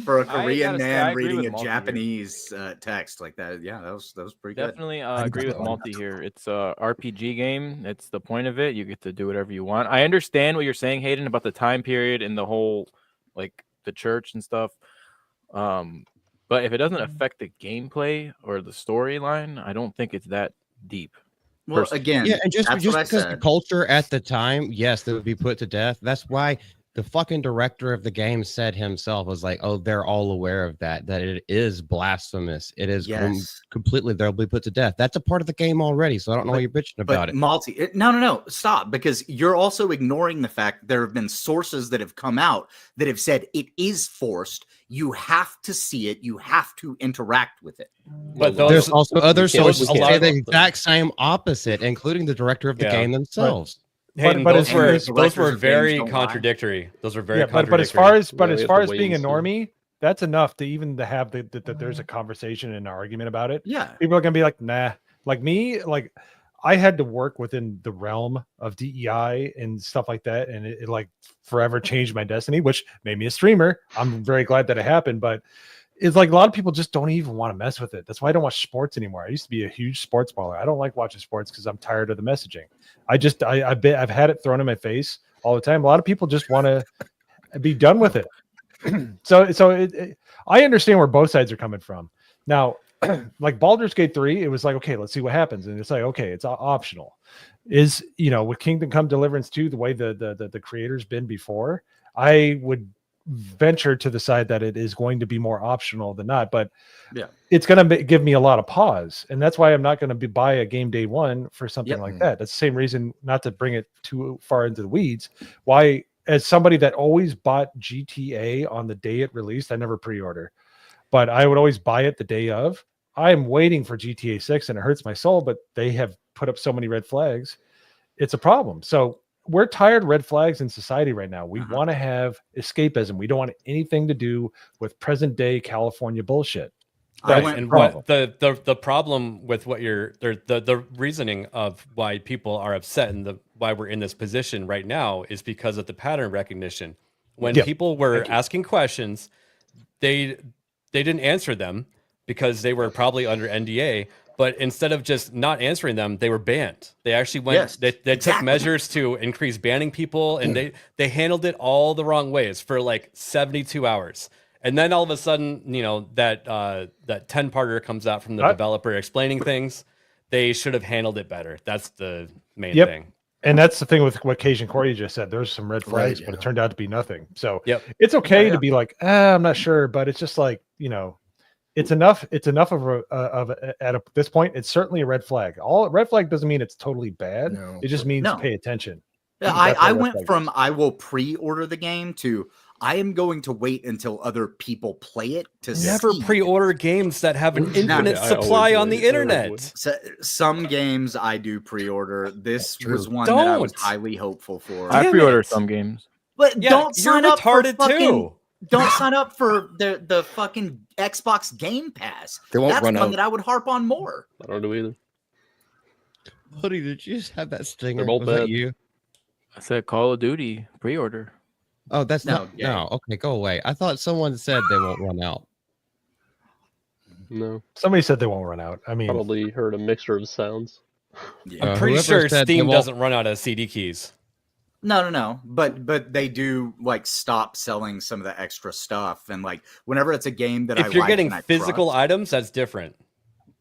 For a I Korean gotta say, I man agree reading with a Malty here. Japanese text like that, yeah, that was pretty good. Definitely agree with Malty here. It's a RPG game. It's the point of it. You get to do whatever you want. I understand what you're saying, Hayden, about the time period and the whole, like, the church and stuff. But if it doesn't affect the gameplay or the storyline, I don't think it's that deep. Well, again, Yeah, and just that's what I because the said. culture at the time, yes, they would be put to death. That's why the fucking director of the game said himself was like, "Oh, they're all aware of that it is blasphemous. It is Yes. completely. They'll be put to death. That's a part of the game already. So I don't know why you're bitching about it." Malty, no, stop, because you're also ignoring the fact there have been sources that have come out that have said it is forced. You have to see it. You have to interact with it. But there's also other can't- sources we that can't- say the exact same opposite, including the director of the Yeah. game themselves. Hayden, but those as- were as those were directors of very games don't lie. contradictory. Those were very Yeah, contradictory. but as far as Yeah, we have to wait being a and see. normie, that's enough to even to have that there's a conversation and an argument about it. Yeah. People are gonna be like, nah. Like me, like I had to work within the realm of DEI and stuff like that, and it like forever changed my destiny, which made me a streamer. I'm very glad that it happened, but it's like a lot of people just don't even want to mess with it. That's why I don't watch sports anymore. I used to be a huge sports baller. I don't like watching sports because I'm tired of the messaging. I've had it thrown in my face all the time. A lot of people just want to be done with it. I understand where both sides are coming from. Now, like Baldur's Gate 3, it was like, okay, let's see what happens. And it's like, okay, it's optional. Is, with Kingdom Come Deliverance 2, the way the creator's been before, I would venture to the side that it is going to be more optional than not, but Yeah. it's going to give me a lot of pause. And that's why I'm not going to buy a game day one for something Yep. like that. That's the same reason, not to bring it too far into the weeds, why, as somebody that always bought GTA on the day it released, I never pre-order, but I would always buy it the day of. I am waiting for GTA 6 and it hurts my soul, but they have put up so many red flags. It's a problem. So we're tired of red flags in society right now. We want to have escapism. We don't want anything to do with present day California bullshit. I That's went the And problem. what the problem with what the reasoning of why people are upset and why we're in this position right now is because of the pattern recognition. When Yep. people were asking questions, they didn't answer them because they were probably under NDA. But instead of just not answering them, they were banned. They actually went. Yes, they took exactly. measures to increase banning people, and they handled it all the wrong ways for like 72 hours. And then all of a sudden, that 10-parter comes out from the developer explaining things. They should have handled it better. That's the main Yep. thing. And that's the thing with what Cajun Corey just said. There's some red flags, Right, but it yeah. turned out to be nothing. So Yep. it's okay Yeah. to be like, I'm not sure, but it's just like, it's enough. It's enough at this point. It's certainly a red flag. All red flag doesn't mean it's totally bad. No. It just means No. pay attention. Yeah, That's what I red went flag from is. I will pre-order the game to I am going to wait until other people play it to Never see. pre-order games that have an No, infinite I supply always on the wait. I always internet. wait. So, some games I do pre-order. This True. was one that I was Don't. highly hopeful for. I Damn pre-order it. some games. But Yeah, don't you're sign up for retarded fucking. too. Don't sign up for the fucking Xbox Game Pass. They won't That's run one out. that I would harp on more. I don't do either. Buddy, did you just have that stinger? They're both Was that bad. you? I said Call of Duty pre-order. Oh, that's No, not. yeah. No, okay, go away. I thought someone said they won't run out. No, Somebody said they won't run out. I mean, probably heard a mixture of sounds. I'm pretty whoever sure said they Steam won't- doesn't run out of CD keys. No. But they do like stop selling some of the extra stuff, and like whenever it's a game that If you're like getting and I physical trust- items, that's different.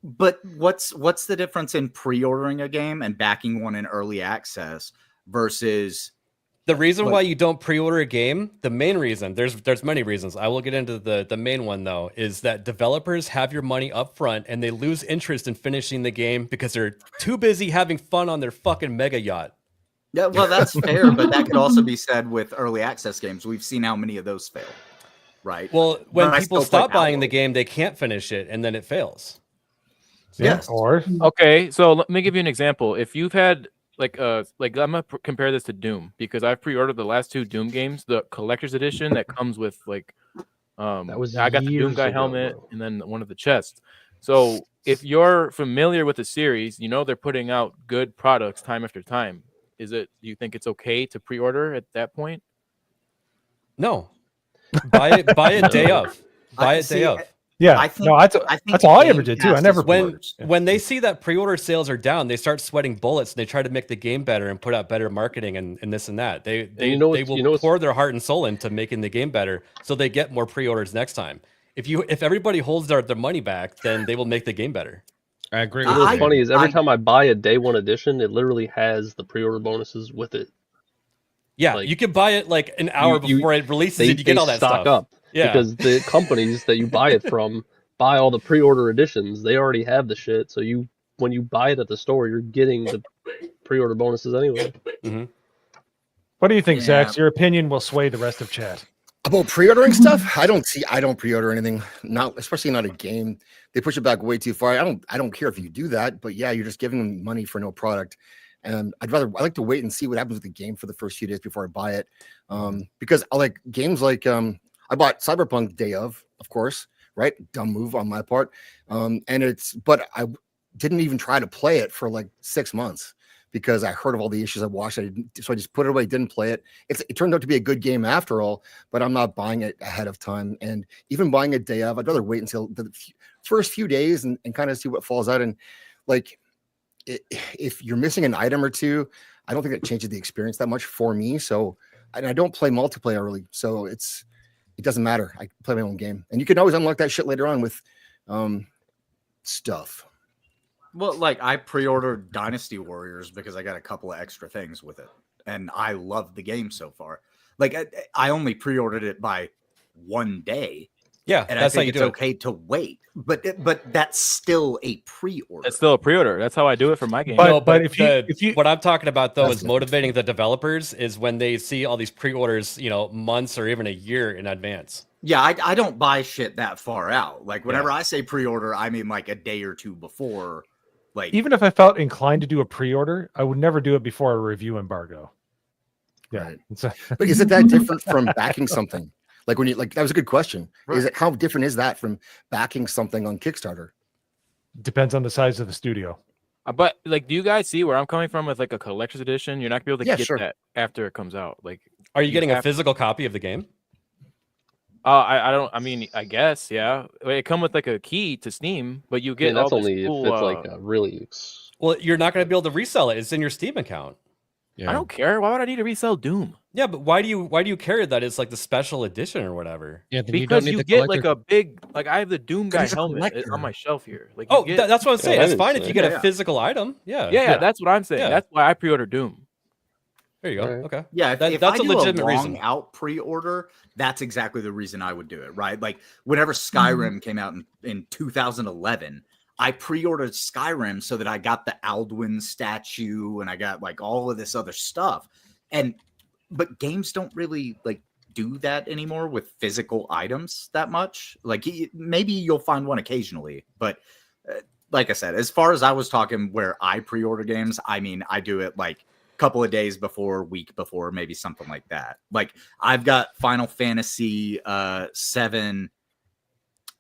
But what's the difference in pre-ordering a game and backing one in early access versus The reason Like- why you don't pre-order a game, the main reason, there's many reasons. I will get into the main one though, is that developers have your money up front and they lose interest in finishing the game because they're too busy having fun on their fucking mega yacht. Yeah, well, that's fair, but that could also be said with early access games. We've seen how many of those fail. right? Well, But when I people still play stop buying the Outworld. game, they can't finish it, and then it fails. Yes. Or Okay, so let me give you an example. If you've had like I'm gonna compare this to Doom because I've pre-ordered the last 2 Doom games, the collector's edition that comes with like That was I got the Doom years guy ago, helmet bro. and then one of the chests. So if you're familiar with the series, you know they're putting out good products time after time. Do you think it's okay to pre-order at that point? No, buy it day No. of. Buy it day See, of. yeah, I think, no, I think that's all I ever Game did too. I Pass never is When pre-orders. Yeah. when they see that pre-order sales are down, they start sweating bullets and they try to make the game better and put out better marketing and this and that. They you know they what's- will you know what's- pour their heart and soul into making the game better so they get more pre-orders next time. If everybody holds their money back, then they will make the game better. I agree. You know what's I- funny is every I- time I buy a day one edition, it literally has the pre-order bonuses with it. Yeah, Like, you can buy it like an hour before it releases and you get all that stock stuff. up Yeah. because the companies that you buy it from buy all the pre-order editions. They already have the shit, so when you buy it at the store, you're getting the pre-order bonuses anyway. Mm-hmm. What do you think, Yeah. Zax? Your opinion will sway the rest of chat. About pre-ordering stuff, I don't pre-order anything. Not especially not a game. They push it back way too far. I don't care if you do that, but yeah, you're just giving them money for no product. And I like to wait and see what happens with the game for the first few days before I buy it. Because I like games like I bought Cyberpunk day of course, right? Dumb move on my part. But I didn't even try to play it for like 6 months because I heard of all the issues I watched. So I just put it away, didn't play it. It turned out to be a good game after all, but I'm not buying it ahead of time. And even buying it day of, I'd rather wait until the first few days and kind of see what falls out. And like, if you're missing an item or two, I don't think it changes the experience that much for me. So, and I don't play multiplayer really, so it doesn't matter. I play my own game, and you can always unlock that shit later on with stuff. Well, like I pre-ordered Dynasty Warriors because I got a couple of extra things with it, and I love the game so far. Like I only pre-ordered it by 1 day. Yeah, and that's I how think you it's do it. okay to wait, but that's still a pre-order. It's still a pre-order. That's how I do it for my game. But- No, but if you what I'm talking about though That's is motivating the developers is when they see all these pre-orders, months or even a year in advance. Yeah, I don't buy shit that far out. Like whenever I say pre-order, I mean like a day or two before. Like even if I felt inclined to do a pre-order, I would never do it before a review embargo. Yeah. Right. It's a- But is it that different from backing something? Like when you that was a good question. Is it how different is that from backing something on Kickstarter? depends on the size of the studio. But like, do you guys see where I'm coming from with like a collector's edition? You're not gonna be able to Yeah, get sure. that after it comes out. Like, Are you getting a have- physical copy of the game? I don't. I mean, I guess yeah. It come with like a key to Steam, but you I get mean, that's all this only cool, if it's like a really. Well, you're not going to be able to resell it. It's in your Steam account. Yeah. I don't care. Why would I need to resell Doom? Yeah, but why do you carry that? It's like the special edition or whatever. Yeah, then Because don't need you the get like collector- a big, like I have the Doom guy he's a helmet collector. on my shelf here. Like, you Oh, get- that's what I'm saying. I It's didn't fine if say- you get Yeah. a physical item. Yeah. yeah, that's what I'm saying. Yeah. That's why I pre-order Doom. There you go. Alright. Okay. Yeah, if That's I a do legitimate long reason. out pre-order, that's exactly the reason I would do it, right? Like whenever Skyrim came out in 2011, I pre-ordered Skyrim so that I got the Alduin statue and I got like all of this other stuff. But games don't really like do that anymore with physical items that much. Like maybe you'll find one occasionally, but like I said, as far as I was talking where I pre-order games, I mean, I do it like couple of days before, week before, maybe something like that. Like I've got Final Fantasy 7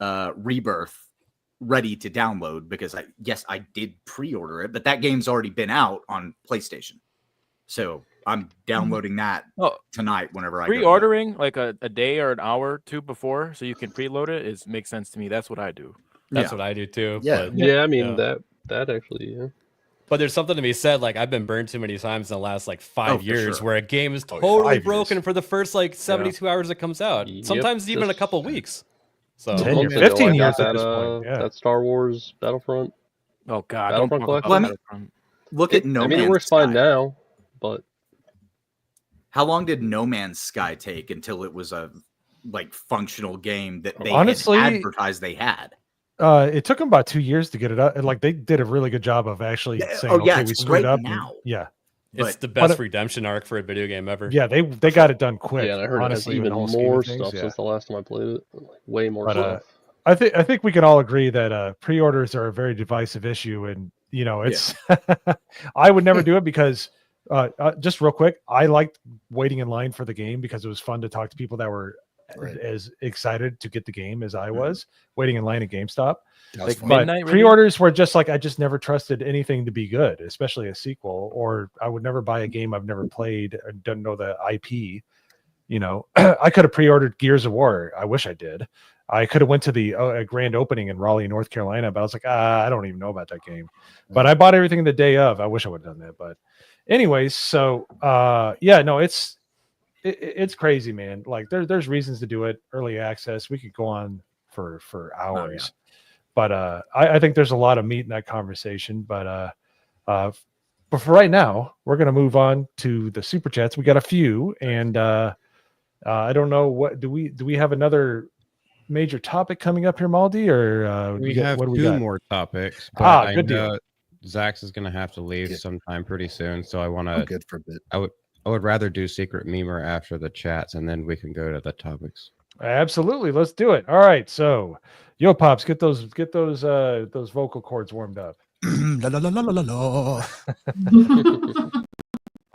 Rebirth ready to download because I did pre-order it, but that game's already been out on PlayStation. So I'm downloading that tonight whenever I go to Pre-ordering like a day or an hour or two before so you can preload it makes sense to me. That's what I do. That's what I do too. Yeah. But, Yeah, I mean that actually. Yeah. but there's something to be said. Like I've been burned too many times in the last like 5 for years sure. where a game is 5 totally years. broken for the first like 72 hours it comes out. Yep. Sometimes even a This- couple weeks. So 10 Months years, ago, 15 I got years at that, this point, yeah. that Star Wars Battlefront. Oh God, Battlefront don't talk Collection? about Well, I mean- Battlefront. Look at No I mean, Man's it works fine Sky. now, but How long did No Man's Sky take until it was a like functional game that they Honestly- had advertised they had? It took them about 2 years to get it up. And like they did a really good job of actually saying, oh, yeah, okay, it's we screwed great up. now. Yeah. It's But the best redemption arc for a video game ever. Yeah, they got it done quick. Yeah, and I heard honestly, it has in even the whole scheme more of things, stuff yeah. since the last time I played it. Like, way more stuff. I think we can all agree that pre-orders are a very divisive issue, and it's I would never do it because just real quick, I liked waiting in line for the game because it was fun to talk to people that were as excited to get the game as I was waiting in line at GameStop. Like But midnight pre-orders were just like I just never trusted anything to be good, especially a sequel, or I would never buy a game I've never played or don't know the IP. I could have pre-ordered Gears of War. I wish I did. I could have went to the grand opening in Raleigh, North Carolina, but I was like, I don't even know about that game. But I bought everything the day of. I wish I would have done that. But anyways, so it's crazy, man. Like there's reasons to do it. Early access, we could go on for hours. But I think there's a lot of meat in that conversation. But for right now, we're gonna move on to the super chats. We got a few, and I don't know what do we have another major topic coming up here, Maldi, or we have what do we two got? more topics. But Good deal. Zach's is going to have to leave sometime pretty soon, so I want to. Good for a bit. I would rather do Secret Memer after the chats, and then we can go to the topics. Absolutely, let's do it. All right, so Yo Pops, get those vocal cords warmed up. La, la, la, la, la, la.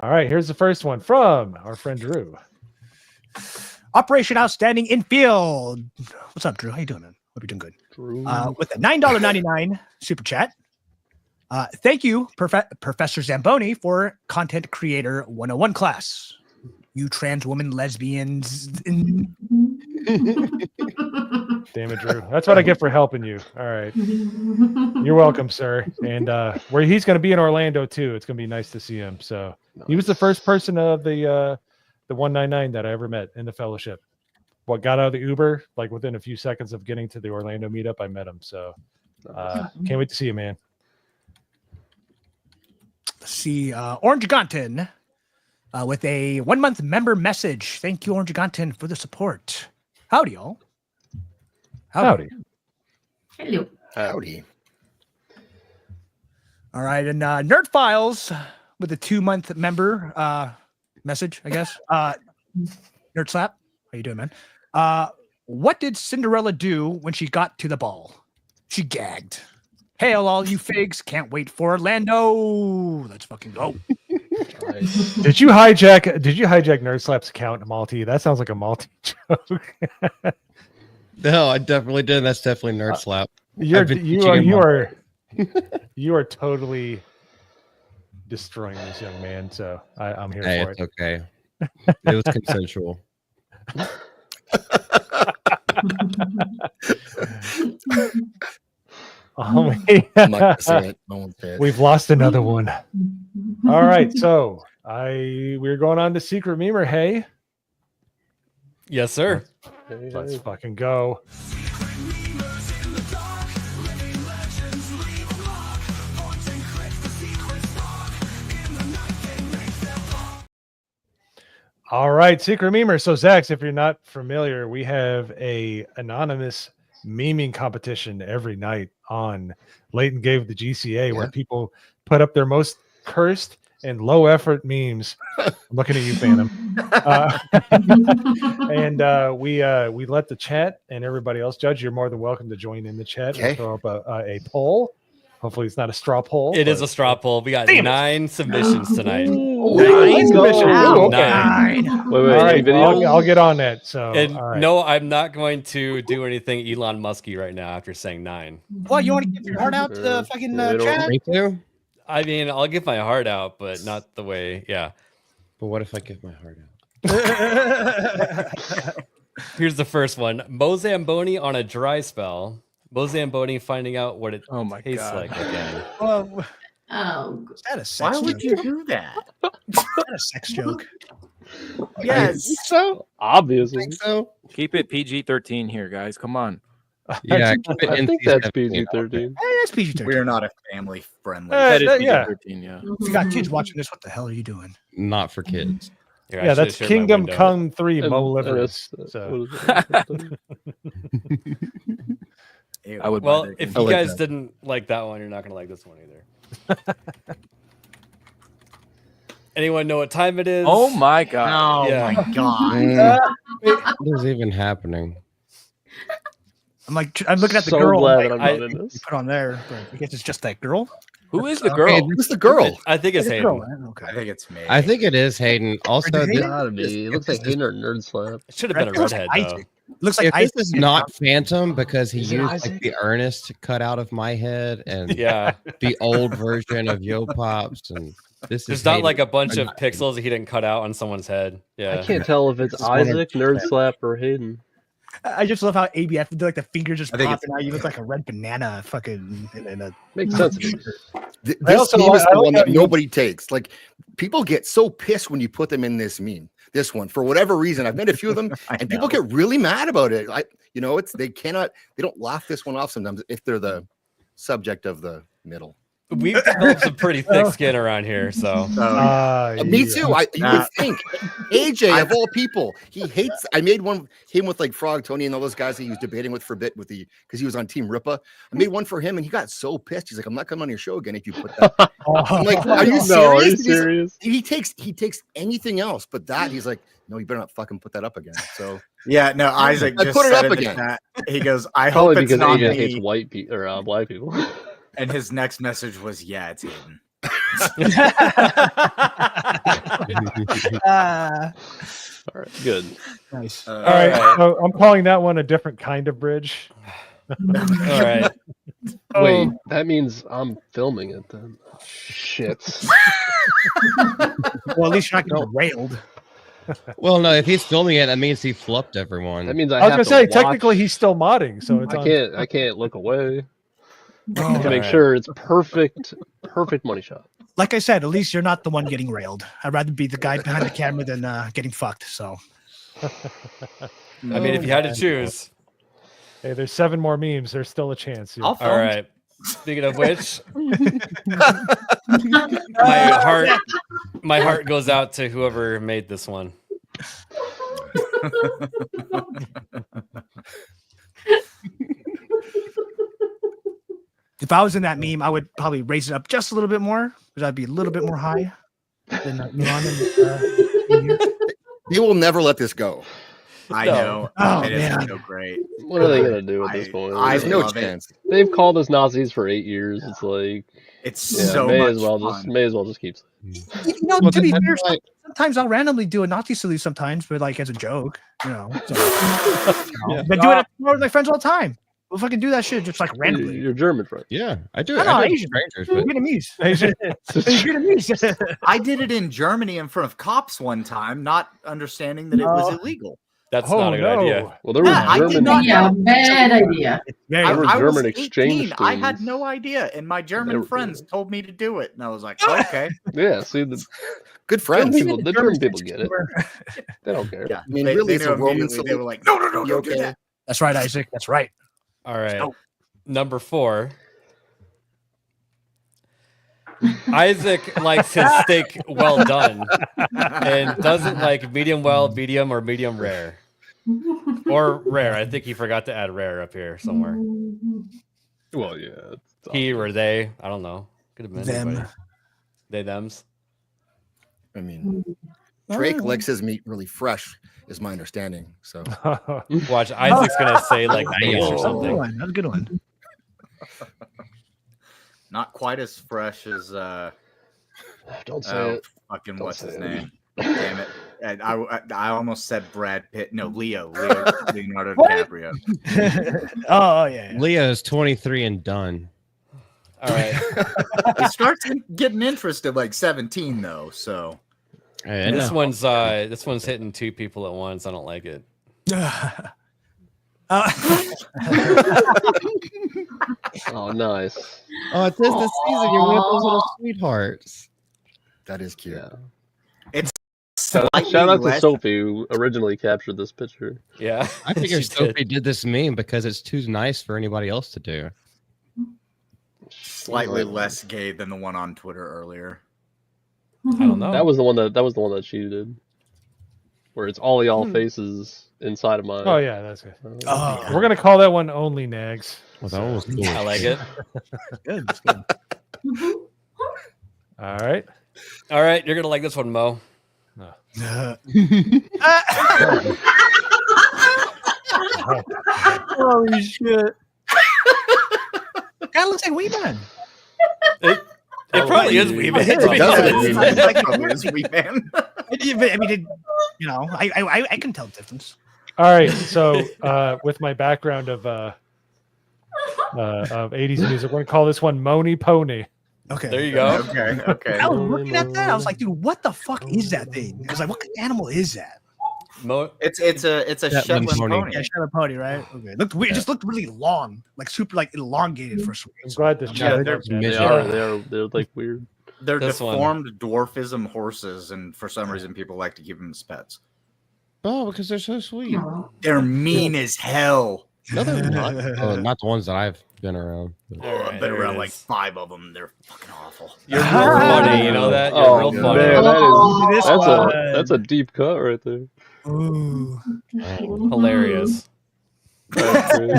All right, here's the first one from our friend Drew. Operation Outstanding Infield. What's up, Drew? How you doing, man? Hope you're doing good. Drew. With a $9.99 super chat. Thank you, Professor Zamboni, for Content Creator 101 class. You trans woman lesbians. Damn it, Drew. That's what I get for helping you. All right. You're welcome, sir. And where he's going to be in Orlando, too. It's going to be nice to see him. So he was the first person of the 199 that I ever met in the fellowship. What got out of the Uber, like within a few seconds of getting to the Orlando meetup, I met him. So can't wait to see you, man. Let's see, Orange Gonton with a 1 month member message. Thank you, Orange Gonton, for the support. Howdy, y'all. Howdy. Hello. Howdy. All right, and Nerd Files with a 2 month member message, I guess. Nerd Slap, how you doing, man? What did Cinderella do when she got to the ball? She gagged. Hail, all you figs! Can't wait for Orlando. Let's fucking go. Nice. Did you hijack Nerd Slap's account, Malty? That sounds like a Malty joke. No, I definitely did. That's definitely Nerd Slap. You are totally destroying this young man. So I'm here for it. It's okay. It was consensual. Oh, I'm not gonna say it. No one's dead. we've lost another one. All right, so we're going on to Secret Memer. Hey, Yes, sir. let's fucking go. All right, Secret Memer. So, Zax, if you're not familiar, we have a anonymous memeing competition every night on Leighton Gave the GCA, where people put up their most cursed and low effort memes. I'm looking at you, Phantom. And we let the chat and everybody else judge. You're more than welcome to join in the chat. We'll throw up a poll. Hopefully, it's not a straw poll. It is a straw poll. We got 9 submissions tonight. Nine submissions. Ooh, okay. 9. Wait, All right, video? I'll get on that. So, And all right. no, I'm not going to do anything Elon Musky right now after saying 9. What, you want to give your heart out to the fucking chat? Me too. I mean, I'll give my heart out, but not the way. Yeah. But what if I give my heart out? Here's the first one. Mozamboni on a dry spell. Mozamboni finding out what it tastes like again. Well, Oh, is that a sex Why joke? would you do that? Is that a sex joke? Yes. So Obviously. think so. Keep it PG-13 here, guys. Come on. Yeah, I think that's PG-13. Hey, that's PG-13. We're not a family friendly. That is yeah. PG-13, yeah. If you got kids watching this, what the hell are you doing? Not for kids. Here, I Yeah, should've that's shared my Kingdom window. Come 3 And- Mo and Livers. it's- So. what is it? Ew. I would buy Well, that if game. you I like guys that. didn't like that one, you're not going to like this one either. Anyone know what time it is? Oh my god! Oh Yeah. my god. What is even happening? I'm looking at the So girl. glad like, that I'm I- not in this. put on there, but I guess it's just that girl. Who is the girl? Who's the girl? I think it's It's a girl, Hayden. right? Okay. I think it's me. I think it is Hayden. Also, Or did this, Gotta be. It looks like Hayden or Nerd Slap. It should have been a It looks redhead like though. Isaac. Looks like if Isaac. this is not Phantom because he Is it used Isaac? like the Ernest cut out of my head and Yeah. the old version of Yo Pops, and this There's is not Hayden. like a bunch Or of not Hayden. pixels that he didn't cut out on someone's head. Yeah. I can't tell if it's This is one of- Isaac, Nerd Slap, or Hayden. I just love how AB after like the fingers just I think popping out. You look like a red banana, fucking. In a, Makes sense. This also meme is I the like one how that you- nobody takes. Like people get so pissed when you put them in this meme. This one, for whatever reason, I've made a few of them, I and people know. get really mad about it. They don't laugh this one off sometimes if they're the subject of the middle. We've developed some pretty thick skin around here, so Me too. You would think AJ of all people, he hates. I made one him with like Frog Tony and all those guys that he was debating with for a bit because he was on Team Ripa. I made one for him and he got so pissed. He's like, "I'm not coming on your show again if you put that." I'm like, "Are you serious?" No, are you And serious? He takes anything else but that. He's like, "No, you better not fucking put that up again." So Yeah, no, Isaac I just put it said up in the again. chat, he goes, I hope Probably it's because not AJ hates me. white people or black people. And his next message was, yeah, it's Hayden. All right, good. nice. All right, so I'm calling that one a different kind of bridge. all right. Wait, that means I'm filming it then. Shit. Well, at least you're not getting railed. Well, no, if he's filming it, that means he flubbed everyone. That means I I was have gonna to say watch. technically he's still modding, so it's I can't look away to All make right. sure it's perfect money shot. Like I said, at least you're not the one getting railed. I'd rather be the guy behind the camera than getting fucked. So I mean, if you had to choose. Hey, there's 7 more memes. There's still a chance. Here. I'll All film. right. Speaking of which, my heart goes out to whoever made this one. if I was in that meme, I would probably raise it up just a little bit more because I'd be a little bit more high than Milan in here. you will never let this go. I No. know. Oh, it is man. so great. What are they gonna do at this I- point? I There's no love it. chance. They've called us Nazis for 8 years. It's like It's yeah, so may much as well fun. just keep. You know, Well, to be that's fair, why- sometimes I'll randomly do a Nazi salute sometimes, but like as a joke, you know. So, Yeah. Been doing it with my friends all the time. We'll fucking do that shit just like randomly. You're German, friend. Yeah, I do. I know, I do it with Asian. strangers, but Vietnamese. Vietnamese. I did it in Germany in front of cops one time, not understanding that it was illegal. That's Oh, not a good no. idea. Well, there was Yeah, I did German. not Yeah, bad idea. Very There were I was German exchange 18. I had students. no idea, and my German were- friends told me to do it, and I was like, okay. Yeah, see, the Good friends. German people get it. They don't care. Yeah, I mean, really, it's knew a Roman immediately. They salute. were like, no, You don't do okay? that. That's right, Isaac. That's right. All right. Oh. Number 4. Isaac likes his steak well done and doesn't like medium well, medium, or medium rare. Or rare. I think he forgot to add rare up here somewhere. Well, yeah. He or they. I don't know. Could have been Them. anybody. They, thems. I mean, Drake likes his meat really fresh, is my understanding. So Watch, Isaac's going to say like base or That's a good something. one. That's a good one. Not quite as fresh as Don't say it. fucking Don't what's his say it. name? Damn it! And I almost said Brad Pitt. No, Leonardo DiCaprio. Oh yeah. Leah is 23 and done. All right. He starts getting interested like 17 though. So Hey, I This know. one's hitting 2 people at once. I don't like it. Oh, nice. Oh, it is the season. You're one of those little sweethearts. that is cute. Yeah. slightly Shout out to less- Sophie who originally captured this picture. Yeah. I figure She Sophie did this meme because it's too nice for anybody else to do. slightly less gay than the one on Twitter earlier. I don't know. That was the one that she did. Where it's all y'all faces inside of mine. Oh yeah, that's good. Oh, We're gonna call that one only nags. Well, that one was cool. I like it. good. That's good. All right. All right, you're gonna like this one, Mo. Holy shit! Guy looks like Wee Man. It probably is Wee Man. It to be does honest. look It's like- probably is Wee Man. I mean, I can tell the difference. All right, so with my background of 80s music, we're gonna call this one Moni Pony. Okay. There you go. Okay. I was looking at that. I was like, dude, what the fuck is that thing? I was like, what kind of animal is that? Mo, It's a Shetland Shetland pony. pony. Yeah, Shetland pony, right? Okay. It looked weird. It just looked really long, like super, like elongated for some I'm reason. glad this Yeah, chat they're- loves me. They're like weird. They're This one. deformed dwarfism horses, and for some reason, people like to keep them as pets. Oh, because they're so sweet. They're mean as hell. No, they're not. Not the ones that I've been around. All right, I've been there it around like is. 5 of them. They're fucking awful. You're real funny, you know that? You're Oh real man, funny. This that's one. a deep cut right there. Ooh. Hilarious. That's great.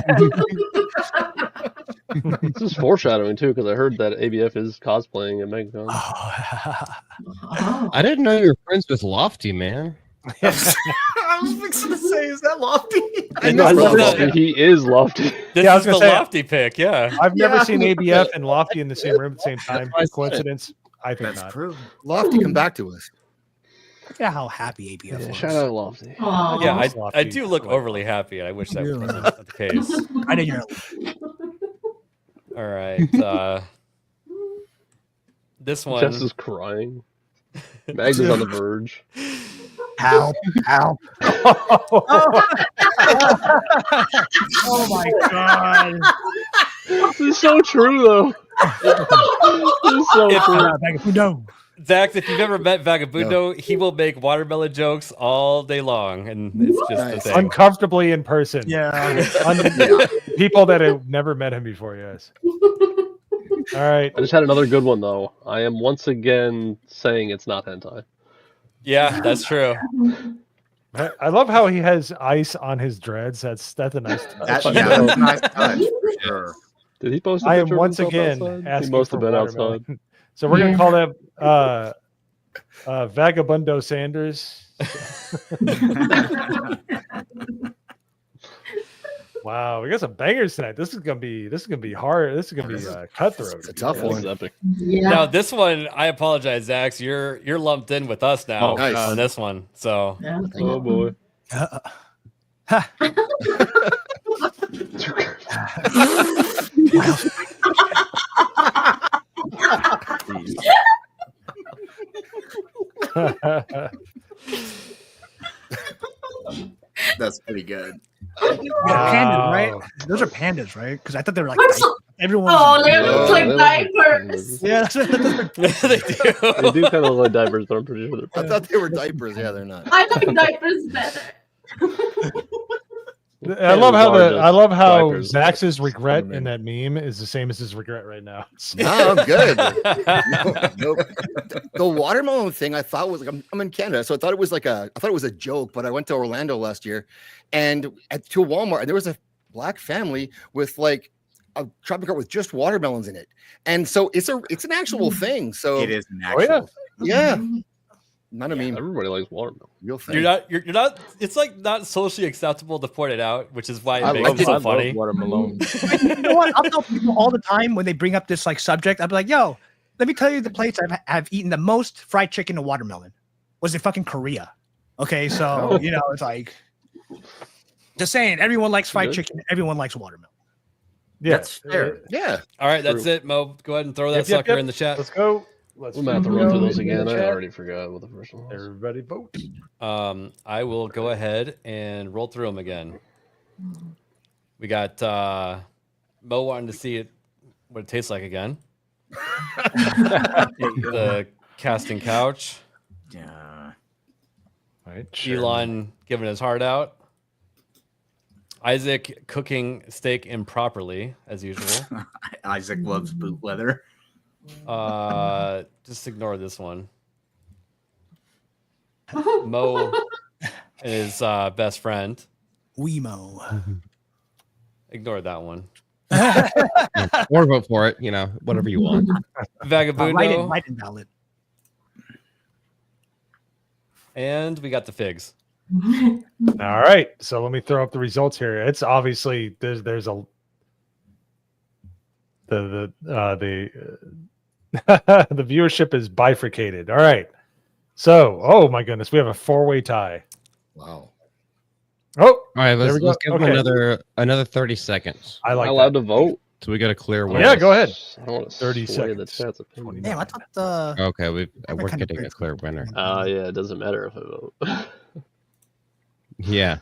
This is foreshadowing too, because I heard that ABF is cosplaying at MegaCon. Oh. I didn't know you were friends with Lofty, man. I was fixing to say, is that Lofty? I No, love Lofty, that. he is Lofty. This Yeah, I is was the gonna say- Lofty pick, yeah. I've never Yeah. seen ABF and Lofty in the same room at the same time. why I said it. Coincidence? I think That's not. true. Lofty, come back to us. Look at how happy ABF Yeah, was. shout out Lofty. Aw. Yeah, I Lofty. do look overly happy, and I wish that Yeah. wasn't the case. I know you're. All right. This one. Jess is crying. Mags is on the verge. Help! Help! Oh my god! This is so true, though. This is so If- true. No. Zach, if you've ever met Vagabundo, he will make watermelon jokes all day long, and it's just Nice. the thing. Uncomfortably in person. Yeah. People that have never met him before, yes. All right. I just had another good one, though. I am once again saying it's not hentai. Yeah, that's true. I love how he has ice on his dreads. That's a nice touch. That's a nice touch for sure. Did he post a I am picture of once himself again outside? He asking must for have been watermelon. outside. So we're gonna call that Vagabundo Sanders. Wow, we got some bangers tonight. This is gonna be hard. This is gonna be cutthroat. It's a tough This is one. epic. Yeah. Now this one, I apologize, Zach. You're lumped in with us now Oh, nice. on this one. So Yeah. Oh boy. That's pretty good. Pandas, right? Those are pandas, right? Because I thought they were like I'm so- everyone. Oh, they look Oh, like they look- diapers. Yeah, that's what they do. They do kind of look like diapers, but I'm pretty sure I they're. thought they were diapers. Yeah, they're not. I like diapers better. I love how Diapers. Zach's regret man. in that meme is the same as his regret right now. No, I'm good. Nope. The watermelon thing, I thought was like I'm in Canada, so I thought it was a joke. But I went to Orlando last year, and to a Walmart, and there was a black family with like a shopping cart with just watermelons in it, and so it's an actual thing. So It is an Oh, yeah. actual. yeah, not a meme, Everybody likes watermelon. real thing. You're not. It's like not socially acceptable to point it out, which is why it I makes love it so it. funny. watermelon. You know what? I'll tell people all the time when they bring up this like subject. I'll be like, "Yo, let me tell you the place I've eaten the most fried chicken and watermelon was in fucking Korea." Okay, so you know it's like just saying. Everyone likes fried Good. chicken. Everyone likes watermelon. Yeah, That's fair. Yeah, All right, that's it, Mo. Go ahead and throw that Yep, yep, sucker yep. in the chat. Let's go. Let's We're gonna have to go run through those in the again. I chat. already forgot what the first one was. Everybody vote. I will go ahead and roll through them again. We got Mo wanting to see it, what it tastes like again. The casting couch. Yeah. All right, sure. Elon giving his heart out. Isaac cooking steak improperly, as usual. Isaac loves boot leather. Just ignore this one. Mo and his best friend. Wemo. Ignore that one. Or vote for it, whatever you want. Write Vagabundo. in ballot. And we got the figs. All right, so let me throw up the results here. It's obviously there's a the the viewership is bifurcated. All right, so oh my goodness, we have a 4-way tie. Wow. Oh, All right, there we let's go. give Okay. them another 30 seconds. I like Am I allowed that. to vote? So we got a clear Oh, winner. yeah, go ahead. I don't want to 30 sway the seconds. chat's opinion. Damn, I thought Okay, we're kinda getting a breaks clear winner. Yeah, it doesn't matter if I vote. Yeah.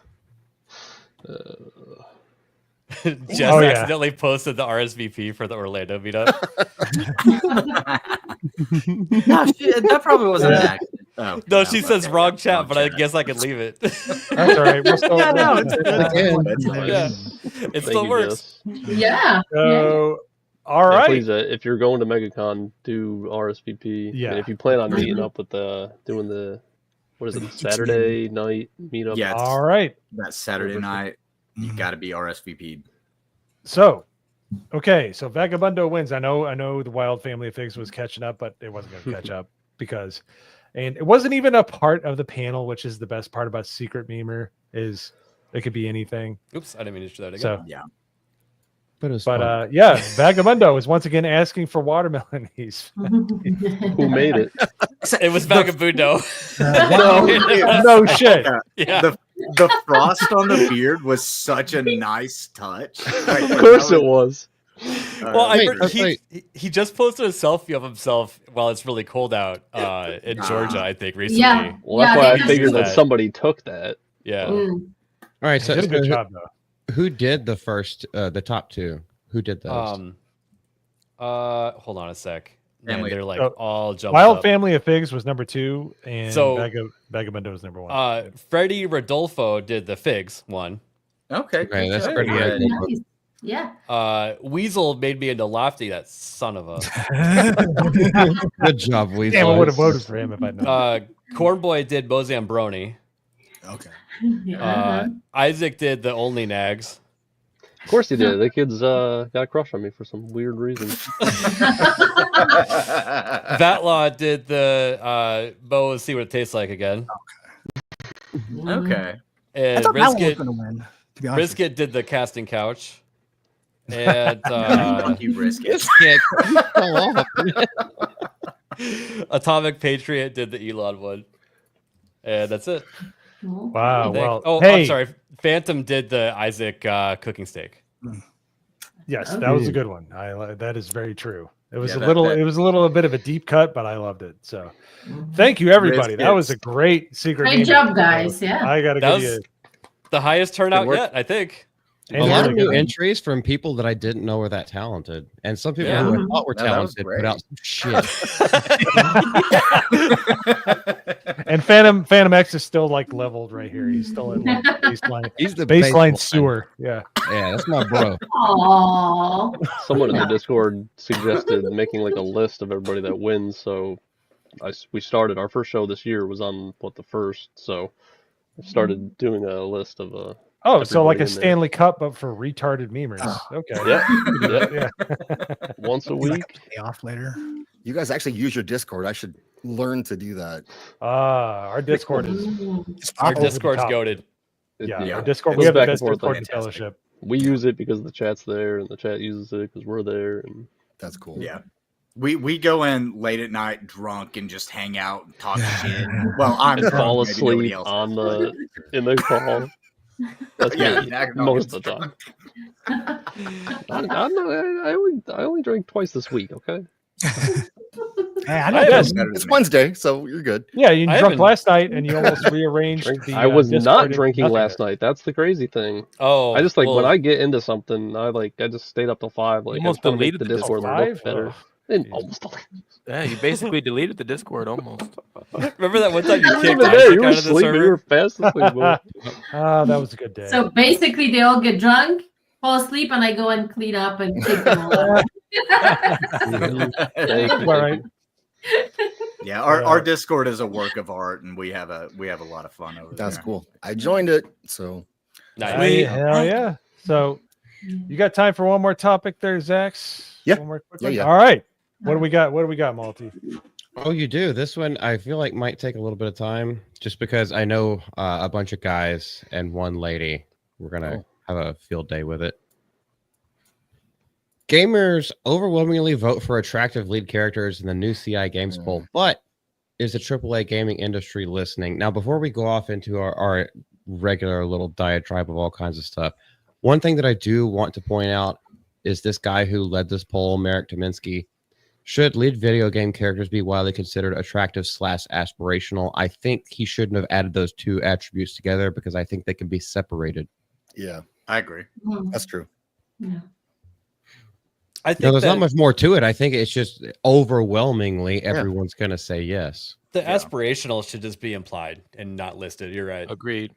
Jess Oh, yeah. accidentally posted the RSVP for the Orlando meetup. No, that probably wasn't an accident. Oh, No, she okay, says wrong chat, wrong but I chat. guess I can leave it. That's all right. We're still, Yeah, no, it's Yeah, it Thank still you, works. Jess. Yeah. So, all Yeah, right. please, if you're going to MegaCon, do RSVP. Yeah. And if you plan on meeting up with doing the, what is it, Saturday night meetup? Yeah, All right. that Saturday night, you got to be RSVP'd. So, okay. So Vagabundo wins. I know the Wild Family of Figs was catching up, but it wasn't going to catch up and it wasn't even a part of the panel, which is the best part about Secret Memer is it could be anything. Oops, I didn't mean to do that again. So, Yeah. But it was fun. yeah, Vagabundo is once again asking for watermelon. Who made it? It was Vagabundo. No shit. Yeah. The frost on the beard was such a nice touch. Like, Of course it was. Well, Wait, he just posted a selfie of himself while it's really cold out in Georgia, I think, recently. Yeah. Well, that's why I they figured did that that. somebody took that. Yeah. All right, He so did a good job though. who did the first, the top two? Who did those? Hold on a sec. Man, Family- they're like So, all jumped Wild up. Family of Figs was number 2, and So- Vagabundo was number 1. Freddie Rodolfo did the figs one. Okay. Okay, that's good. pretty Good. good. Nice. Yeah. Weasel made me into Lofty, that son of a. Good job, Weasel. Damn, I would have voted for him if I'd known. Cornboy did Bozambroni. okay. Yeah. Isaac did the Only Nags. Of course he did. The kid's got a crush on me for some weird reason. Vatlaw did the Bo and See What It Tastes Like again. Okay. I And thought that one was Brisket, going to win. To be honest. Brisket did the Casting Couch. And Fuck you, Brisket. Atomic Patriot did the Elon one. And that's it. Wow. I think. Well, Oh, hey, I'm sorry. Phantom did the Isaac cooking steak. yes, that was a good one. That is very true. It was Yeah, it was a little bit of a deep cut, but I loved it. So, thank you everybody. That was a great secret. Great meeting. job, guys. Yeah. I gotta That give was you. the highest turnout work. yet, I think. And A lot really of new good. entries from people that I didn't know were that talented, and some people Yeah. who I thought were No, that was talented great. put out some shit. And Phantom X is still like leveled right here. He's still in like, baseline. He's the Baseline sewer. Yeah. Yeah, that's my bro. Aww. Someone in the Discord suggested making like a list of everybody that wins. So we started our first show this year was on the first. So I started doing a list of Oh, so like a everybody in there. Stanley Cup, but for retarded memers. Okay. Yeah. Yeah. Once a Do, like, week. a pay off later. You guys actually use your Discord. I should learn to do that. Our Discord is Our over the Discord's top. goaded. Yeah, Yeah. our Discord. It We goes have the back and best forth Discord like in fantastic. fellowship. We use it because the chat's there, and the chat uses it because we're there. And That's cool. Yeah. We go in late at night drunk and just hang out and talk shit. Well, I'm and drunk, fall maybe nobody asleep else on is. in the call. That's Yeah, me yeah, no, most it's of the time. I only drank twice this week. Okay. Hey, I I know. haven't- Justin. Better than It's me. Wednesday, so you're good. Yeah, you I drunk haven't- last night and you almost rearranged the. I was Discord not into drinking nothingness. last night. That's the crazy thing. Oh, I just like when well, I get into something, I just stayed up till 5. Like almost I just wanna make deleted the the Discord Discord. look better. Oh, And geez. almost deleted. Yeah, you basically deleted the Discord almost. remember that one time you kicked Hey, Isaac you were out of the sleeping. You were server? fast asleep. bro. That was a good day. So basically, they all get drunk, fall asleep, and I go and clean up and take them all out. Thank you, All right. Yeah, our Discord is a work of art, and we have a lot of fun over there. That's cool. I joined it, so Nice. Hey, hell yeah. So you got time for one more topic there, Zax? Yeah. One more quick Yeah, one? yeah. All right. What do we got? What do we got, Malty? Oh, you do. This one I feel like might take a little bit of time, just because I know a bunch of guys and one lady. We're gonna have a field day with it. Gamers overwhelmingly vote for attractive lead characters in the new CI Games poll, but is the AAA gaming industry listening? Now, before we go off into our regular little diatribe of all kinds of stuff, one thing that I do want to point out is this guy who led this poll, Marek Tominsky. Should lead video game characters be widely considered attractive / aspirational? I think he shouldn't have added those two attributes together because I think they can be separated. Yeah, I agree. That's true. Yeah. I think there's not much more to it. I think it's just overwhelmingly everyone's going to say yes. The aspirational should just be implied and not listed. You're right. Agreed.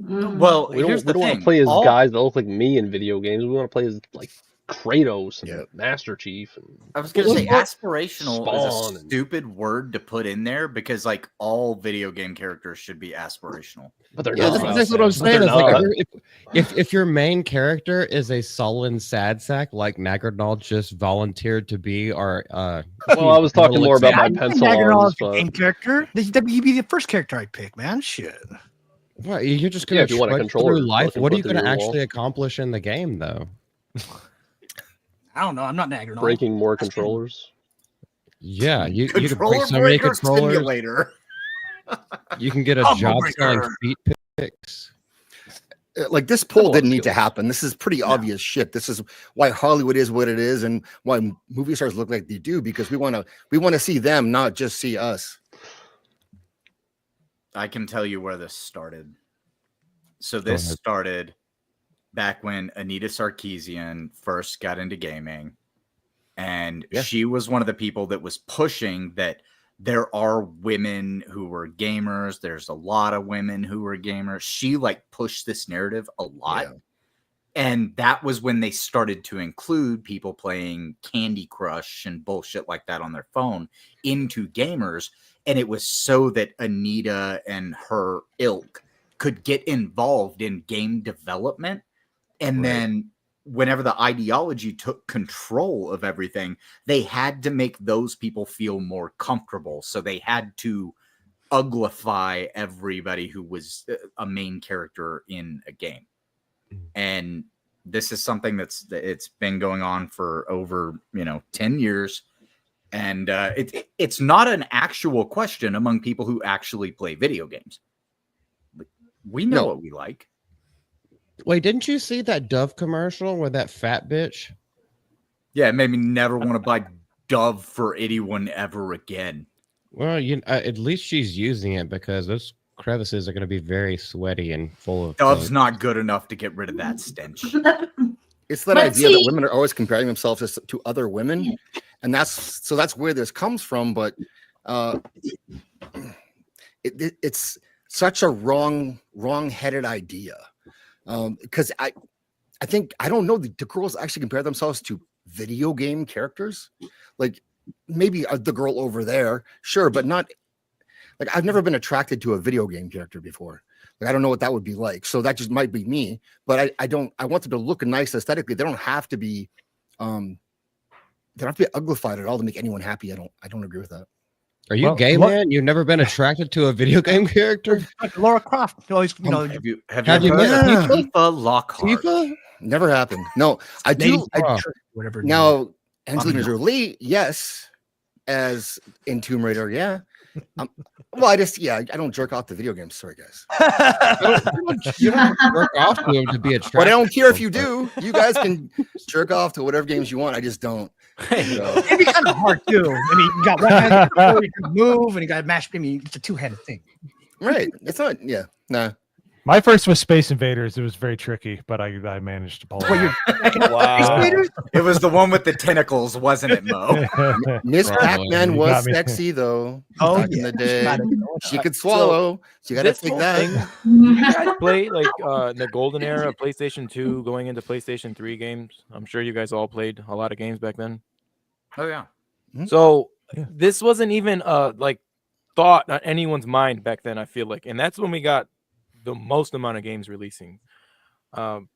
Well, we don't want to play as guys that look like me in video games. We want to play as like Kratos and Master Chief. And I was gonna say aspirational Spawn is a stupid word to put in there because like all video game characters should be aspirational. But they're that's what I'm saying. Is like, if your main character is a sullen sad sack like Nagradnal just volunteered to be, or well, I was talking more about my pencil arms. Main character, he'd be the first character I'd pick, man. Shit. What, you're just gonna if you want to control through life. What are you gonna actually accomplish in the game, though? I don't know. I'm not Nagradnal. Breaking more controllers. Yeah, you can break so many controllers. Simulator. You can get a job selling feet picks. Like this poll didn't need to happen. This is pretty obvious shit. This is why Hollywood is what it is, and why movie stars look like they do, because we want to see them, not just see us. I can tell you where this started. So this started back when Anita Sarkeesian first got into gaming, and she was one of the people that was pushing that there are women who were gamers. There's a lot of women who were gamers. She like pushed this narrative a lot. Yeah. And that was when they started to include people playing Candy Crush and bullshit like that on their phone into gamers. And it was so that Anita and her ilk could get involved in game development. And then whenever the ideology took control of everything, they had to make those people feel more comfortable. So they had to uglify everybody who was a main character in a game. And this is something it's been going on for over 10 years. And it's not an actual question among people who actually play video games. We know what we like. Wait, didn't you see that Dove commercial with that fat bitch? Yeah, it made me never want to buy Dove for anyone ever again. Well, at least she's using it, because those crevices are going to be very sweaty and full of Dove's things. not good enough to get rid of that stench. It's that idea that women are always comparing themselves to other women, and that's where this comes from. But it's such a wrong-headed idea. Because I think, I don't know, the girls actually compare themselves to video game characters. Like maybe the girl over there, sure, but not like, I've never been attracted to a video game character before. Like, I don't know what that would be like. So that just might be me, but I want them to look nice aesthetically. They don't have to be uglified at all to make anyone happy. I don't agree with that. Are you gay, man? You've never been attracted to a video game character? Like Laura Croft. Always, have you heard of FIFA Lockhart? FIFA? Never happened. No, I do. Whatever. Now, Angelina Jolie, yes, as in Tomb Raider, yeah. Well, I don't jerk off to video games. Sorry, guys. You don't jerk off to them to be attracted. But I don't care if you do. You guys can jerk off to whatever games you want. I just don't. It'd be kind of hard too. I mean, you got one hand, you can move, and you got mashed. I mean, it's a two-headed thing. Right. It's not. Yeah. Nah. My first was Space Invaders. It was very tricky, but I managed to pull it off. Wow. It was the one with the tentacles, wasn't it, Mo? Miss Pac-Man was sexy, though. Back in the day. She could swallow. So you got to take that. You guys play like the golden era of PlayStation 2 going into PlayStation 3 games. I'm sure you guys all played a lot of games back then. Oh, yeah. So this wasn't even like thought on anyone's mind back then, I feel like. And that's when we got the most amount of games releasing. Did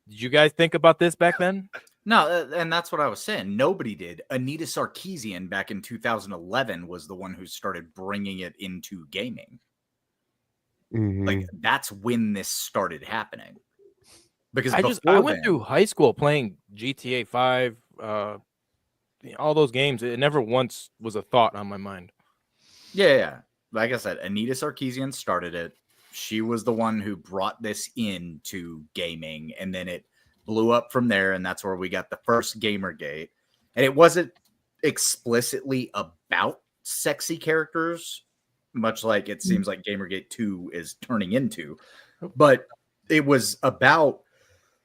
you guys think about this back then? No, and that's what I was saying. Nobody did. Anita Sarkeesian back in 2011 was the one who started bringing it into gaming. Like that's when this started happening. Because I went through high school playing GTA 5, all those games. It never once was a thought on my mind. Yeah. Like I said, Anita Sarkeesian started it. She was the one who brought this into gaming, and then it blew up from there, and that's where we got the first Gamergate. And it wasn't explicitly about sexy characters, much like it seems like Gamergate 2 is turning into, but it was about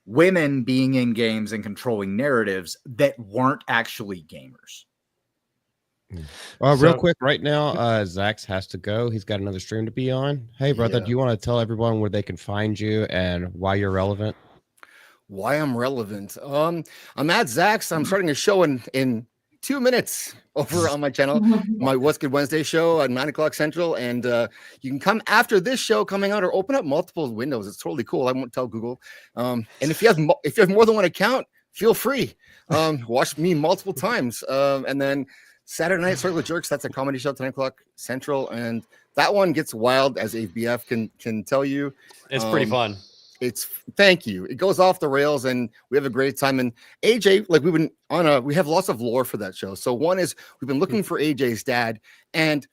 women being in games and controlling narratives that weren't actually gamers. Real quick, right now, Zax has to go. He's got another stream to be on. Hey, brother, do you want to tell everyone where they can find you and why you're relevant? Why I'm relevant? I'm at Zax. I'm starting a show in 2 minutes over on my channel, my What's Good Wednesday show at 9:00 Central, and you can come after this show coming out or open up multiple windows. It's totally cool. I won't tell Google. And if you have more than one account, feel free. Watch me multiple times, and then Saturday Night Circle of Jerks. That's a comedy show, 10:00 Central, and that one gets wild, as ABF can tell you. It's pretty fun. Thank you. It goes off the rails, and we have a great time. And AJ, like we have lots of lore for that show. So one is we've been looking for AJ's dad, and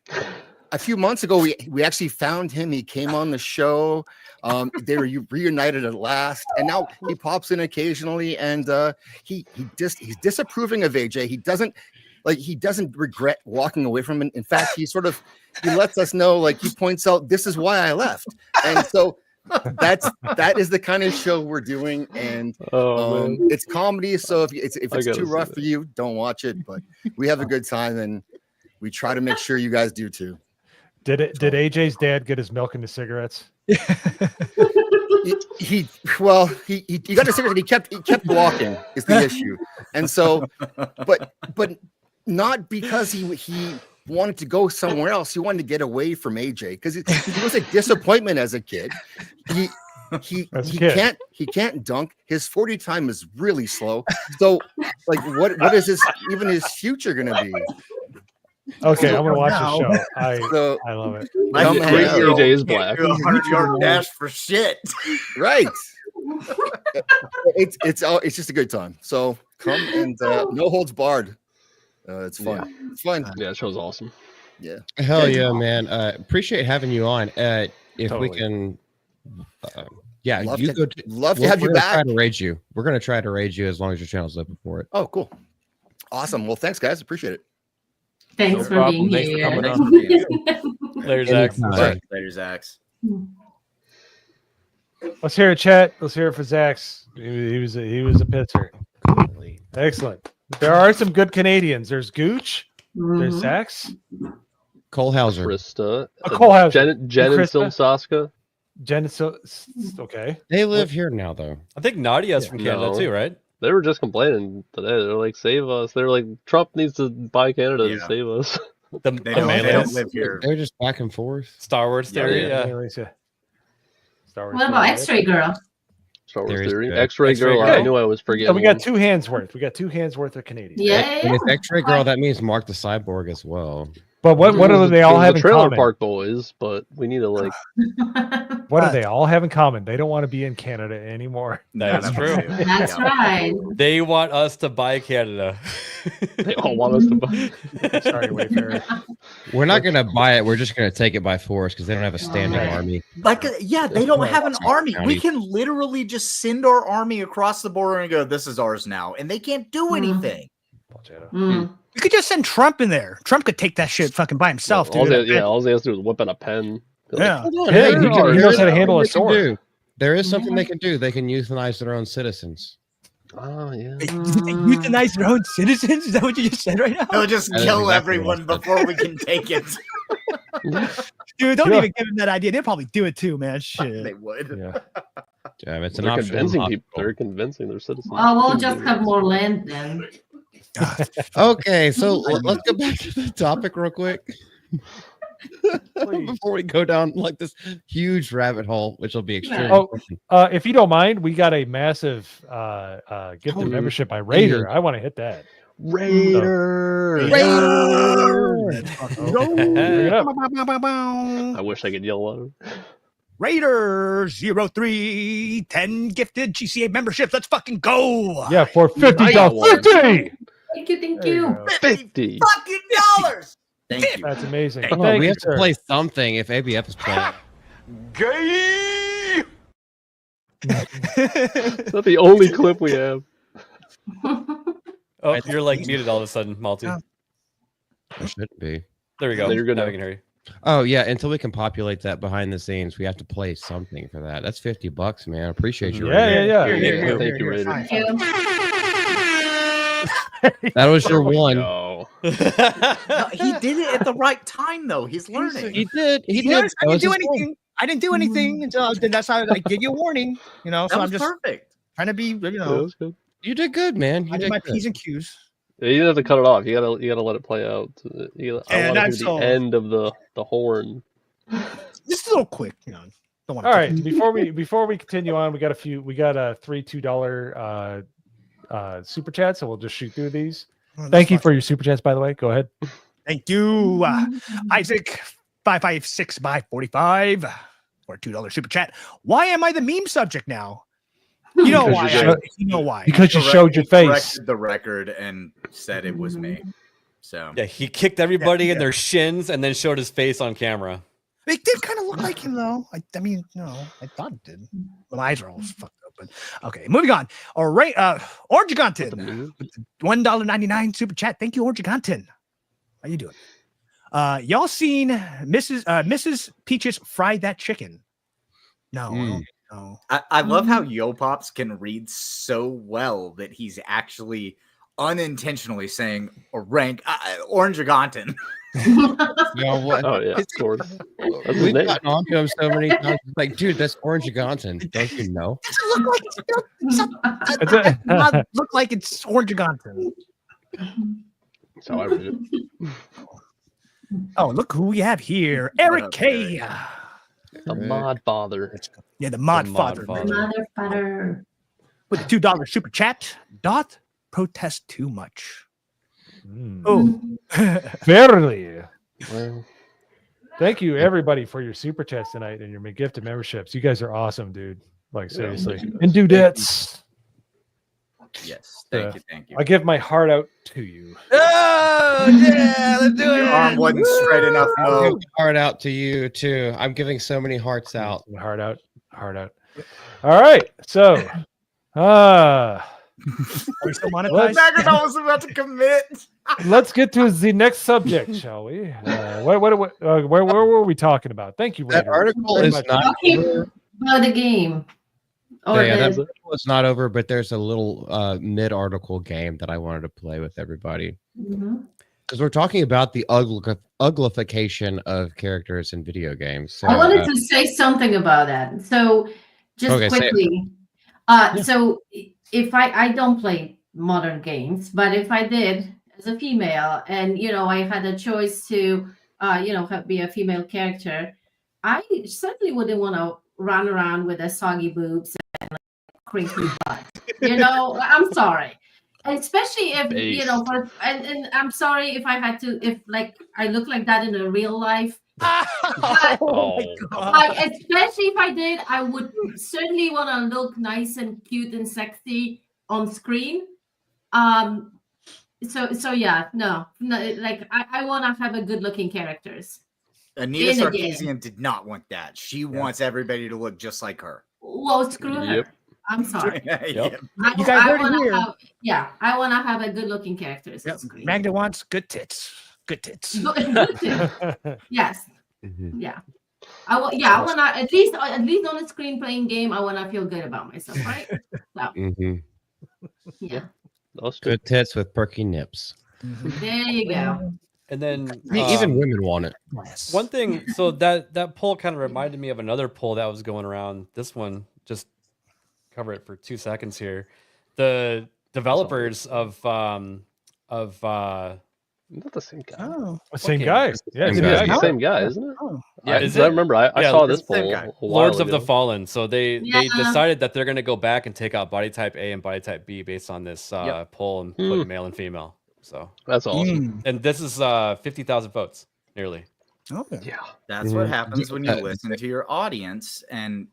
a few months ago we actually found him. He came on the show. They were reunited at last, and now he pops in occasionally, and he's disapproving of AJ. He doesn't regret walking away from him. In fact, he lets us know, like he points out, this is why I left. And so that is the kind of show we're doing, and it's comedy. So if it's too rough for you, don't watch it. But we have a good time, and we try to make sure you guys do too. Did AJ's dad get his milk into cigarettes? he got a cigarette. He kept walking is the issue, and so but not because he wanted to go somewhere else. He wanted to get away from AJ because he was a disappointment as a kid. He can't dunk. His 40 time is really slow. So like what is his future gonna be? Okay, I'm gonna watch the show. I love it. AJ is black. 100-yard dash for shit. Right. It's just a good time. So come and no holds barred. It's fun. Yeah. It's fun. Yeah, that show's awesome. Yeah. Hell yeah, man. Appreciate having you on. If we can, love to have you back. Try to raid you. We're gonna try to raid you as long as your channel's open for it. Oh, cool. Awesome. Well, thanks, guys. Appreciate it. Thanks for being here. Later, Zax. Later, Zax. Let's hear it, chat. Let's hear it for Zax. He was a pisser. Excellent. There are some good Canadians. There's Gooch. There's Zax. Cole Hauser. Krista. Cole Hauser. Jen and Silsaska. Jen and okay. They live here now, though. I think Nadia's from Canada too, right? They were just complaining today. They're like, save us. They're like, Trump needs to buy Canada to save us. They don't live here. They're just back and forth. Star Wars theory, yeah. Star Wars. What about X-Ray Girl? Star Wars theory. X-Ray Girl. I knew I was forgetting. So we got 2 hands worth. We got 2 hands worth of Canadians. Yeah. And if X-Ray Girl, that means Mark the Cyborg as well. But what do they all have in Trailer common? Park Boys, but we need to like. What do they all have in common? They don't want to be in Canada anymore. That's true. That's right. They want us to buy Canada. They all want us to buy. Sorry, Wayfarer. We're not gonna buy it. We're just gonna take it by force because they don't have a standing army. They don't have an army. We can literally just send our army across the border and go, "This is ours now," and they can't do anything. You could just send Trump in there. Trump could take that shit fucking by himself, All dude. he has to do is whip out a pen. Yeah. He knows how to handle a sword. There is something they can do. They can euthanize their own citizens. Oh yeah. They euthanize their own citizens? Is that what you just said right now? They'll just kill everyone before we can take it. Dude, don't even give them that idea. They'll probably do it too, man. Shit. They would. Yeah. Damn, it's an They're option. convincing people. They're convincing their citizens. Oh, we'll just have more land then. Okay, so let's go back to the topic real quick. Before we go down like this huge rabbit hole, which will be extremely if you don't mind, we got a massive gifted membership by Raider. I want to hit that. Raider. Let's fucking go. Bring it up. I wish I could yell at him. Raider 0310 gifted GCA memberships. Let's fucking go. Yeah, for $50. Thank you. 50 fucking dollars. Thank you. That's amazing. Oh, Thank we you, have to sir. play something if ABF is playing. Gay. Is that the only clip we have? Oh, you're like muted all of a sudden, Malty. It shouldn't be. There we go. No, you're good Now now. we can hear you. Oh yeah, until we can populate that behind the scenes, we have to play something for that. That's $50, man. I appreciate you. Yeah. Thank you, Raider. Thank you. That was your one. No. No, he did it at the right time, though. He's learning. He did. He did. I That didn't was do his goal. anything. I didn't do anything until that's how I give you a warning. You know, That so was I'm just perfect. trying to be, you Yeah, know, that's good. You did good, man. You I did did my good. P's and Q's. Yeah, you didn't have to cut it off. You gotta let it play out. I Yeah, want to hear that's the all. end of the horn. Just a little quick, you know. Don't want All right. Before we continue on, we got three $2 super chats, so we'll just shoot through these. Thank you for your super chats, by the way. Go ahead. Thank you, Isaac 556 by 45 for a $2 super chat. Why am I the meme subject now? You know Because why? you showed- You know why? Because you showed your He face. corrected the record and said it was me. So Yeah, he kicked everybody Yeah, in their shins and then showed his face on camera. It did kind of look like him, though. I mean, no, I thought it did. My eyes are all fucked up. But okay, moving on. All right, Orgigantin, $1.99 super chat. Thank you, Orgigantin. How you doing? Y'all seen Mrs. Peaches fry that chicken? No, I don't know. I love how Yo Pops can read so well that he's actually unintentionally saying rank Orangeagontin. You know what? Oh yeah, of course. That's his We've name. gotten on to him so many times. It's like, dude, that's Orangeagontin. Don't you know? Does it look like it does look like it's Orangeagontin? That's how I read it. Oh, look who we have here. Eric up, K. The mod father. Yeah, the mod The mod father. father. Mother father. With a $2 super chat. Doth protest too much. Oh, fairly. Well, Thank you, everybody, for your super chats tonight and your gifted memberships. You guys are awesome, dude. Like, seriously. And dudettes. Yes, thank you. I give my heart out to you. Oh yeah, let's do it. Your arm wasn't straight enough. I'll Mo. give a heart out to you too. I'm giving so many hearts out. Heart out. All right. So, Are we still monetized? Magadol was about to commit. let's get to the next subject, shall we? Where were we talking about? Thank you, That Raider. article Very is much. not Talking over. about the game. Or Yeah, that the, article is not over, but there's a little mid-article game that I wanted to play with everybody. Mhm. Because we're talking about the uglification of characters in video games. So, I wanted to say something about that. So, just Okay, say it. quickly. So, if I don't play modern games, but if I did as a female, and I had a choice to, be a female character, I certainly wouldn't want to run around with a soggy boobs and crinkly butt. I'm sorry. Especially if Base. and I'm sorry if I had to, if I look like that in a real life. oh, Especially if I did, I would certainly want to look nice and cute and sexy on screen. So yeah, no, I want to have a good looking characters. Anita In a game. Sarkeesian did not want that. She wants everybody to look just like her. Well, screw Yep. her. I'm sorry. Yep. You guys heard it here. I want to have a good looking characters on Yep. screen. Magda wants good tits. Good tits. Yes. Mhm. Yeah. I want to at least on a screen playing game. I want to feel good about myself, right? Mhm. Yeah. that's good. Good tits with perky nips. There you go. And then Even women want it. one thing, so that poll kind of reminded me of another poll that was going around. This one, just cover it for 2 seconds here. The developers of Not the same guy. Oh, Same Okay. guy. Yeah, Same same guy. It's guy. the same guy, isn't it? oh. Yeah, is I it? remember I Yeah, saw it's this the same poll guy. a while Lords of the ago. Fallen. So they Yeah. decided that they're going to go back and take out body type A and body type B based on this Yep. poll and put male and female. So That's awesome. Mm. and this is 50,000 votes nearly. Okay. Yeah. That's what Mhm. happens when you listen to your audience, and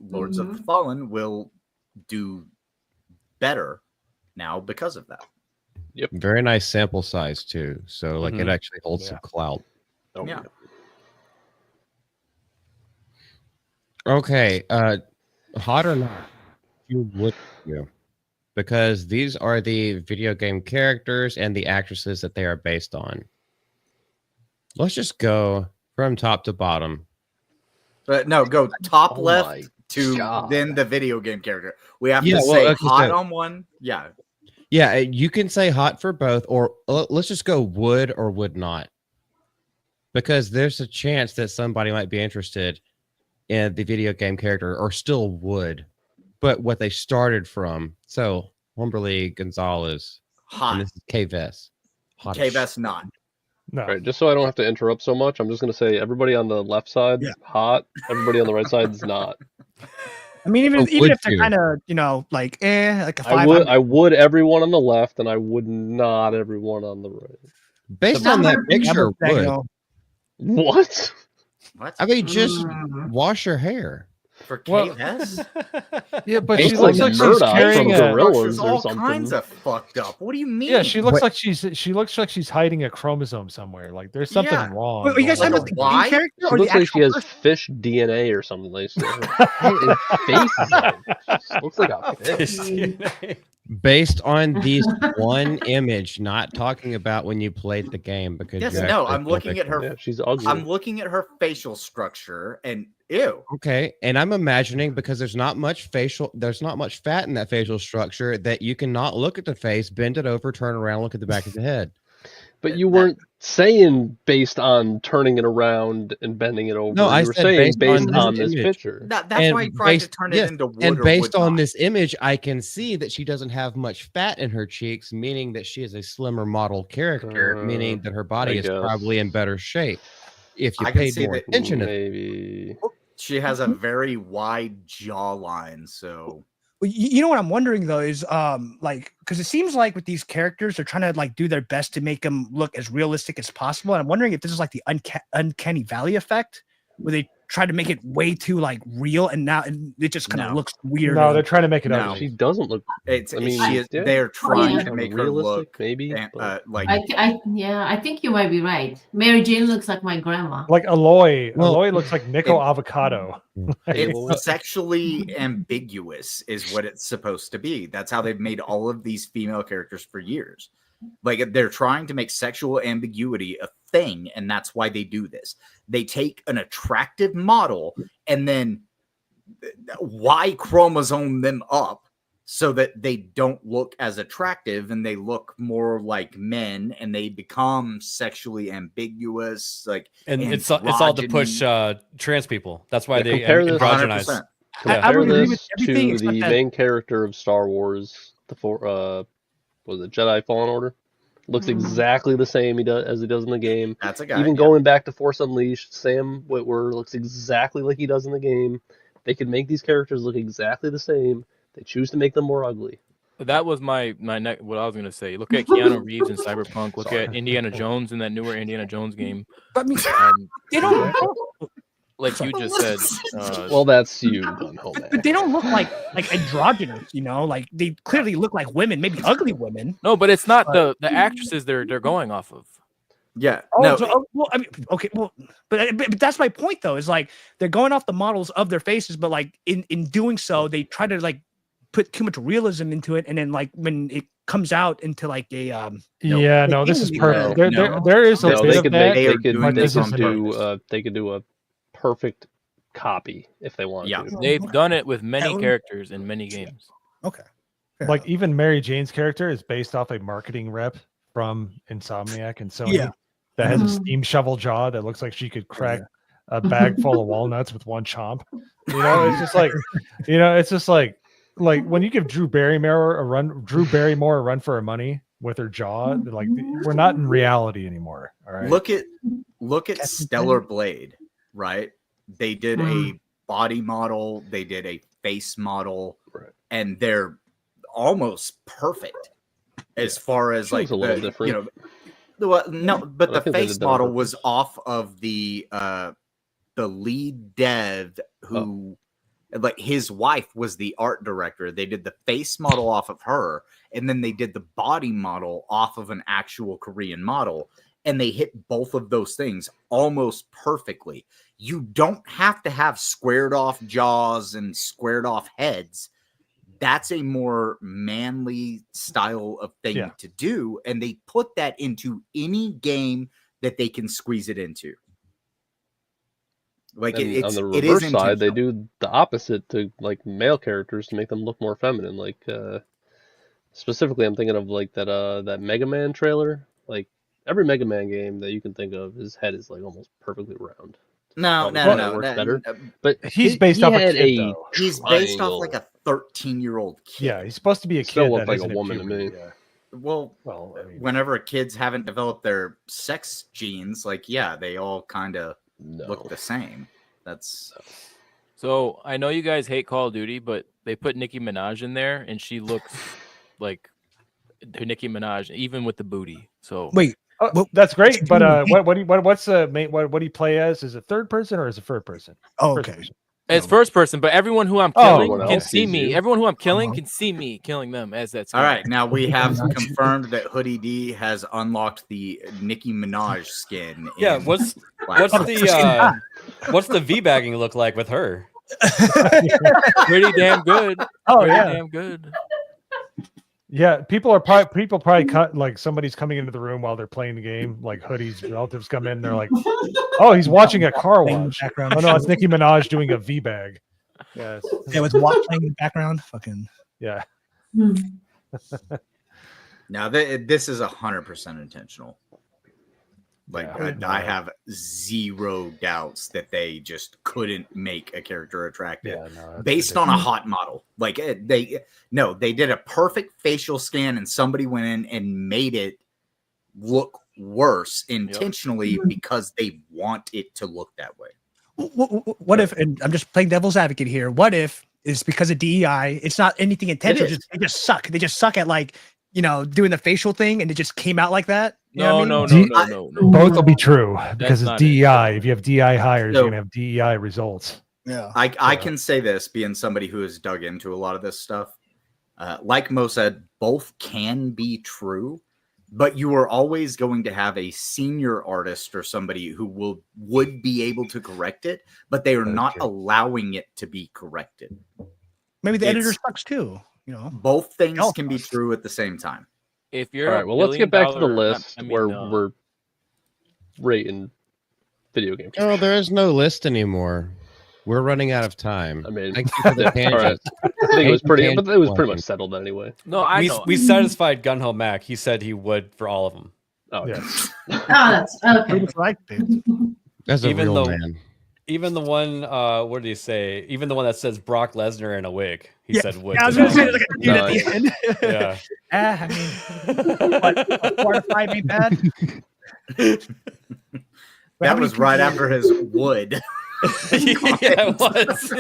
Lords of the Fallen will do better now because of that. Very nice sample size too. So like it Mhm. actually holds Yeah. some clout. Oh, Yeah. Okay, hot or not, you would you because these are the video game characters and the actresses that they are based on. Let's just go from top to bottom. But no, go top Oh left my to God. then the video game character. We have Yeah, to well, say okay, hot so- on one. Yeah. Yeah, you can say hot for both, or let's just go would or would not, because there's a chance that somebody might be interested in the video game character, or still would, but what they started from. So Humberly Gonzalez, and Hot. this is K-Vest. Hot as K-Vest not. No. All right, just so I don't have to interrupt so much, I'm just going to say everybody on the left side Yeah. hot, everybody on the right side is not. I mean, even So even would if they're you? kind of like like a I 5. would everyone on the left, and I would not everyone on the right. Based on that Number- picture, would. What? What? I mean, just Mm. wash your hair. For Well- K-Vest? Yeah, but It's she like looks like she's Murdoch carrying from a. Gorilla. Structure's or all something. kinds of fucked up. What do you mean? Yeah, she looks What- like she's hiding a chromosome somewhere. Like there's something Yeah. wrong. Wait, you guys going talking on. about the Why? game character She or the looks like she actual has person? fish DNA or something. Like her face is like, just looks like a fish. Based on these one image, not talking about when you played the game, because Yes, you no, actually I'm saw looking the at her. Yeah, she's ugly. I'm looking at her facial structure, and ew. Okay, and I'm imagining, because there's not much fat in that facial structure, that you cannot look at the face, bend it over, turn around, look at the back of the head. But you weren't saying based on turning it around and bending it over. No, I you were said saying based on on this this image. picture. That's And why he tried to based- turn yes, it into wood And or based would on not. this image, I can see that she doesn't have much fat in her cheeks, meaning that she is a slimmer model character, meaning that her body I is guess. probably in better shape. If you I can paid see more that- attention to Maybe. She has a very wide jawline, so Well, you know what I'm wondering though is like, because it seems like with these characters they're trying to like do their best to make them look as realistic as possible, and I'm wondering if this is like the uncanny valley effect, where they try to make it way too like real, and now it just kind of No. looks weird. No, and- they're trying to make it No. ugly. She doesn't look. it's I mean, she is, yeah. they're trying Yeah. to make her Realistic, look maybe, like I think you might be right. Mary Jane looks like my grandma. Like Aloy. Well- Aloy looks like Nico It- Avocado. it's sexually ambiguous is what it's supposed to be. That's how they've made all of these female characters for years. Like they're trying to make sexual ambiguity a thing, and that's why they do this. They take an attractive model and then Y chromosome them up so that they don't look as attractive and they look more like men, and they become sexually ambiguous. Like, And it's all to push trans people. That's why Yeah, they compare this- androgynize. 100%. Compare would agree with this everything to except the that- main character of Star Wars, was it Jedi Fallen Order? Looks exactly the same as he does in the game. That's a guy. Even yeah. going back to Force Unleashed, Sam Witwer looks exactly like he does in the game. They could make these characters look exactly the same. They choose to make them more ugly. That was what I was gonna say. Look at Keanu Reeves in Cyberpunk. Look at Indiana Jones in that newer Indiana Jones game. But I mean, Um, they don't. like you just said. Well, that's you, Gunho Man. But they don't look like androgynous, you know. Like they clearly look like women, maybe ugly women. No, but it's not the actresses they're going off of. Yeah. Oh, No, well, I mean, okay, well, but that's my point though. Is like they're going off the models of their faces, but like in doing so, they try to like put too much realism into it, and then like when it comes out into like a Yeah, no, this is perfect. No. There is a No, bit they of could that. make. are They could. doing They this could on do. They could do a perfect copy if they wanted Yeah. to. They've done it with many Hell- characters in many games. okay. Fair Like enough. even Mary Jane's character is based off a marketing rep from Insomniac and Sony Yeah. that has a Mhm. steam shovel jaw that looks like she could crack a bag full of walnuts with one chomp. You know, it's just like, it's just like when you give Drew Barrymore a run for her money, with her jaw. Like we're not in reality anymore. All right. Look at Stellar Blade, right? They did a body model, they did a face model, and they're almost perfect as far as like a little different. No, but the I think they face did that on model purpose. was off of the lead dev who like his wife was the art director. They did the face model off of her, and then they did the body model off of an actual Korean model, and they hit both of those things almost perfectly. You don't have to have squared off jaws and squared off heads. That's a more manly style of thing to do, and they put that into any game that they can squeeze it into. Like And on the reverse side, they do the opposite to like male characters to make them look more feminine. Like specifically, I'm thinking of like that Mega Man trailer. Like every Mega Man game that you can think of, his head is like almost perfectly round. No. It works better. But he's based off a had kid, though. He's based off like a 13-year-old kid. Yeah, he's supposed to be a Still kid looked that like a isn't in woman to puberty, me. yeah. Well, I mean, whenever kids haven't developed their sex genes, like they all kind of look the same. That's So I know you guys hate Call of Duty, but they put Nicki Minaj in there, and she looks like Nicki Minaj, even with the booty. So wait, that's great. But what's the main? What do you play as? Is it third person or is it first person? Oh, First okay. person. it's first person, but everyone who I'm Oh, killing everyone can else see sees me. you. Everyone who I'm killing can see me killing them as that. all right. Now we have confirmed that Hoodie D has unlocked the Nicki Minaj skin. Yeah, in what's Black Ops. what's the V-bagging look like with her? Pretty damn good. Oh, Pretty yeah. damn good. Yeah, people probably cut like somebody's coming into the room while they're playing the game. Like Hoodie's relatives come in, they're like, "Oh, he's watching a car wash." Background. Oh no, it's Nicki Minaj doing a V bag. Yes. Yeah, with watch playing in the background. Fucking Yeah. Now this is 100% intentional. Like Yeah. I have zero doubts that they just couldn't make a character attractive based on a hot model. Like they did a perfect facial scan and somebody went in and made it look worse intentionally because they want it to look that way. what if? And I'm just playing devil's advocate here. What if it's because of DEI? It's not anything intentional. They just suck. They just suck at like doing the facial thing, and it just came out like that. You know what I mean? No. Both will be true because it's not DEI. If you have DEI hires, So- you're gonna have DEI results. Yeah. I can say this, being somebody who has dug into a lot of this stuff. Like Mo said, both can be true, but you are always going to have a senior artist or somebody who would be able to correct it, but they are not allowing it to be corrected. Maybe the editor It's- sucks too. Both things All can be true at the same time. If you're All right, a well, let's get back to the billion-dollar- list I mean, where we're rating video games. Oh, there is no list anymore. We're running out of time. I mean, Thank you for the all right. tangent. I think it was pretty, Tangent but it was pretty one. much settled anyway. No, I know. We satisfied Gunho Mac. He said he would for all of them. Oh Yeah. Oh, that's okay. That's a Even real though- man. Even the one, what did he say? Even the one that says Brock Lesnar in a wig, he said would. Yeah, I was to gonna say them. like a dude at the end. Yeah. I mean, what, 4 to 5 ain't bad. That was right after his wood. Yeah, it was.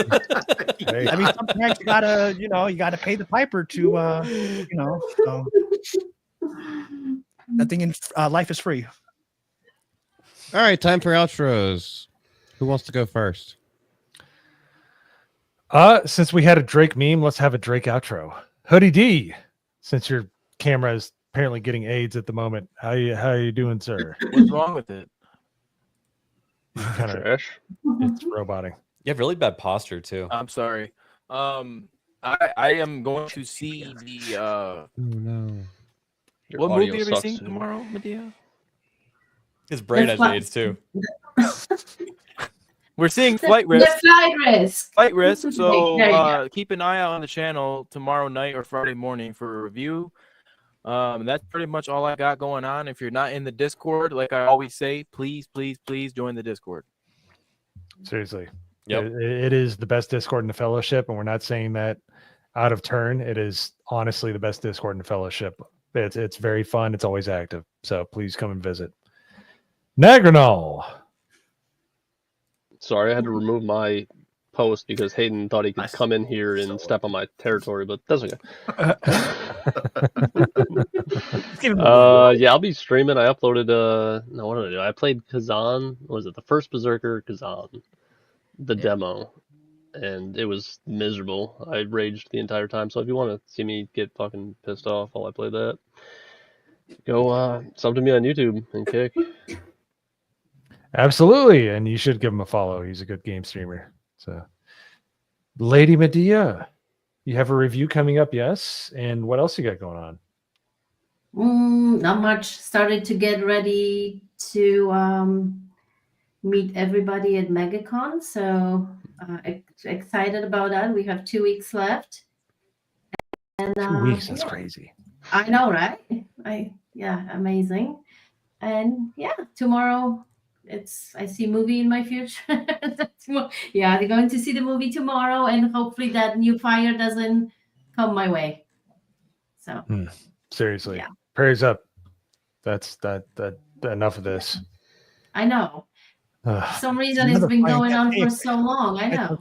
I mean, sometimes you gotta pay the piper to, so nothing in life is free. All right, time for outros. Who wants to go first? Since we had a Drake meme, let's have a Drake outro. Hoodie D, since your camera is apparently getting AIDS at the moment, how you doing, sir? What's wrong with it? Kind of, Trash. it's roboting. You have really bad posture too. I'm sorry. I am going to see the Oh no. Your what audio movie are we sucks, seeing dude. tomorrow, Medea? His brain has That's AIDS too. We're seeing Flight Risk. The flight risk. Flight Risk. So There you go. keep an eye out on the channel tomorrow night or Friday morning for a review. That's pretty much all I got going on. If you're not in the Discord, like I always say, please join the Discord. Seriously. Yep. It is the best Discord in the fellowship, and we're not saying that out of turn. It is honestly the best Discord in the fellowship. It's very fun. It's always active. So please come and visit. Nagranol. Sorry, I had to remove my post because Hayden thought he could come in here and step on my territory, but that's okay. Yeah, I'll be streaming. I uploaded no, what did I do? I played Kazan. What was it? The first Berserker Kazan, the demo, and it was miserable. I raged the entire time. So if you want to see me get fucking pissed off while I play that, go sub to me on YouTube and kick. Absolutely, and you should give him a follow. He's a good game streamer. So, Lady Medea, you have a review coming up, yes? And what else you got going on? Not much. Started to get ready to meet everybody at MegaCon. So excited about that. We have 2 weeks left. And 2 weeks, that's crazy. I know, right? Amazing. And yeah, tomorrow I see movie in my future. Yeah, they're going to see the movie tomorrow, and hopefully that new fire doesn't come my way. So Seriously, yeah. Prayers up. That's that enough of this. I know. For some reason it's been going on for so long. I know.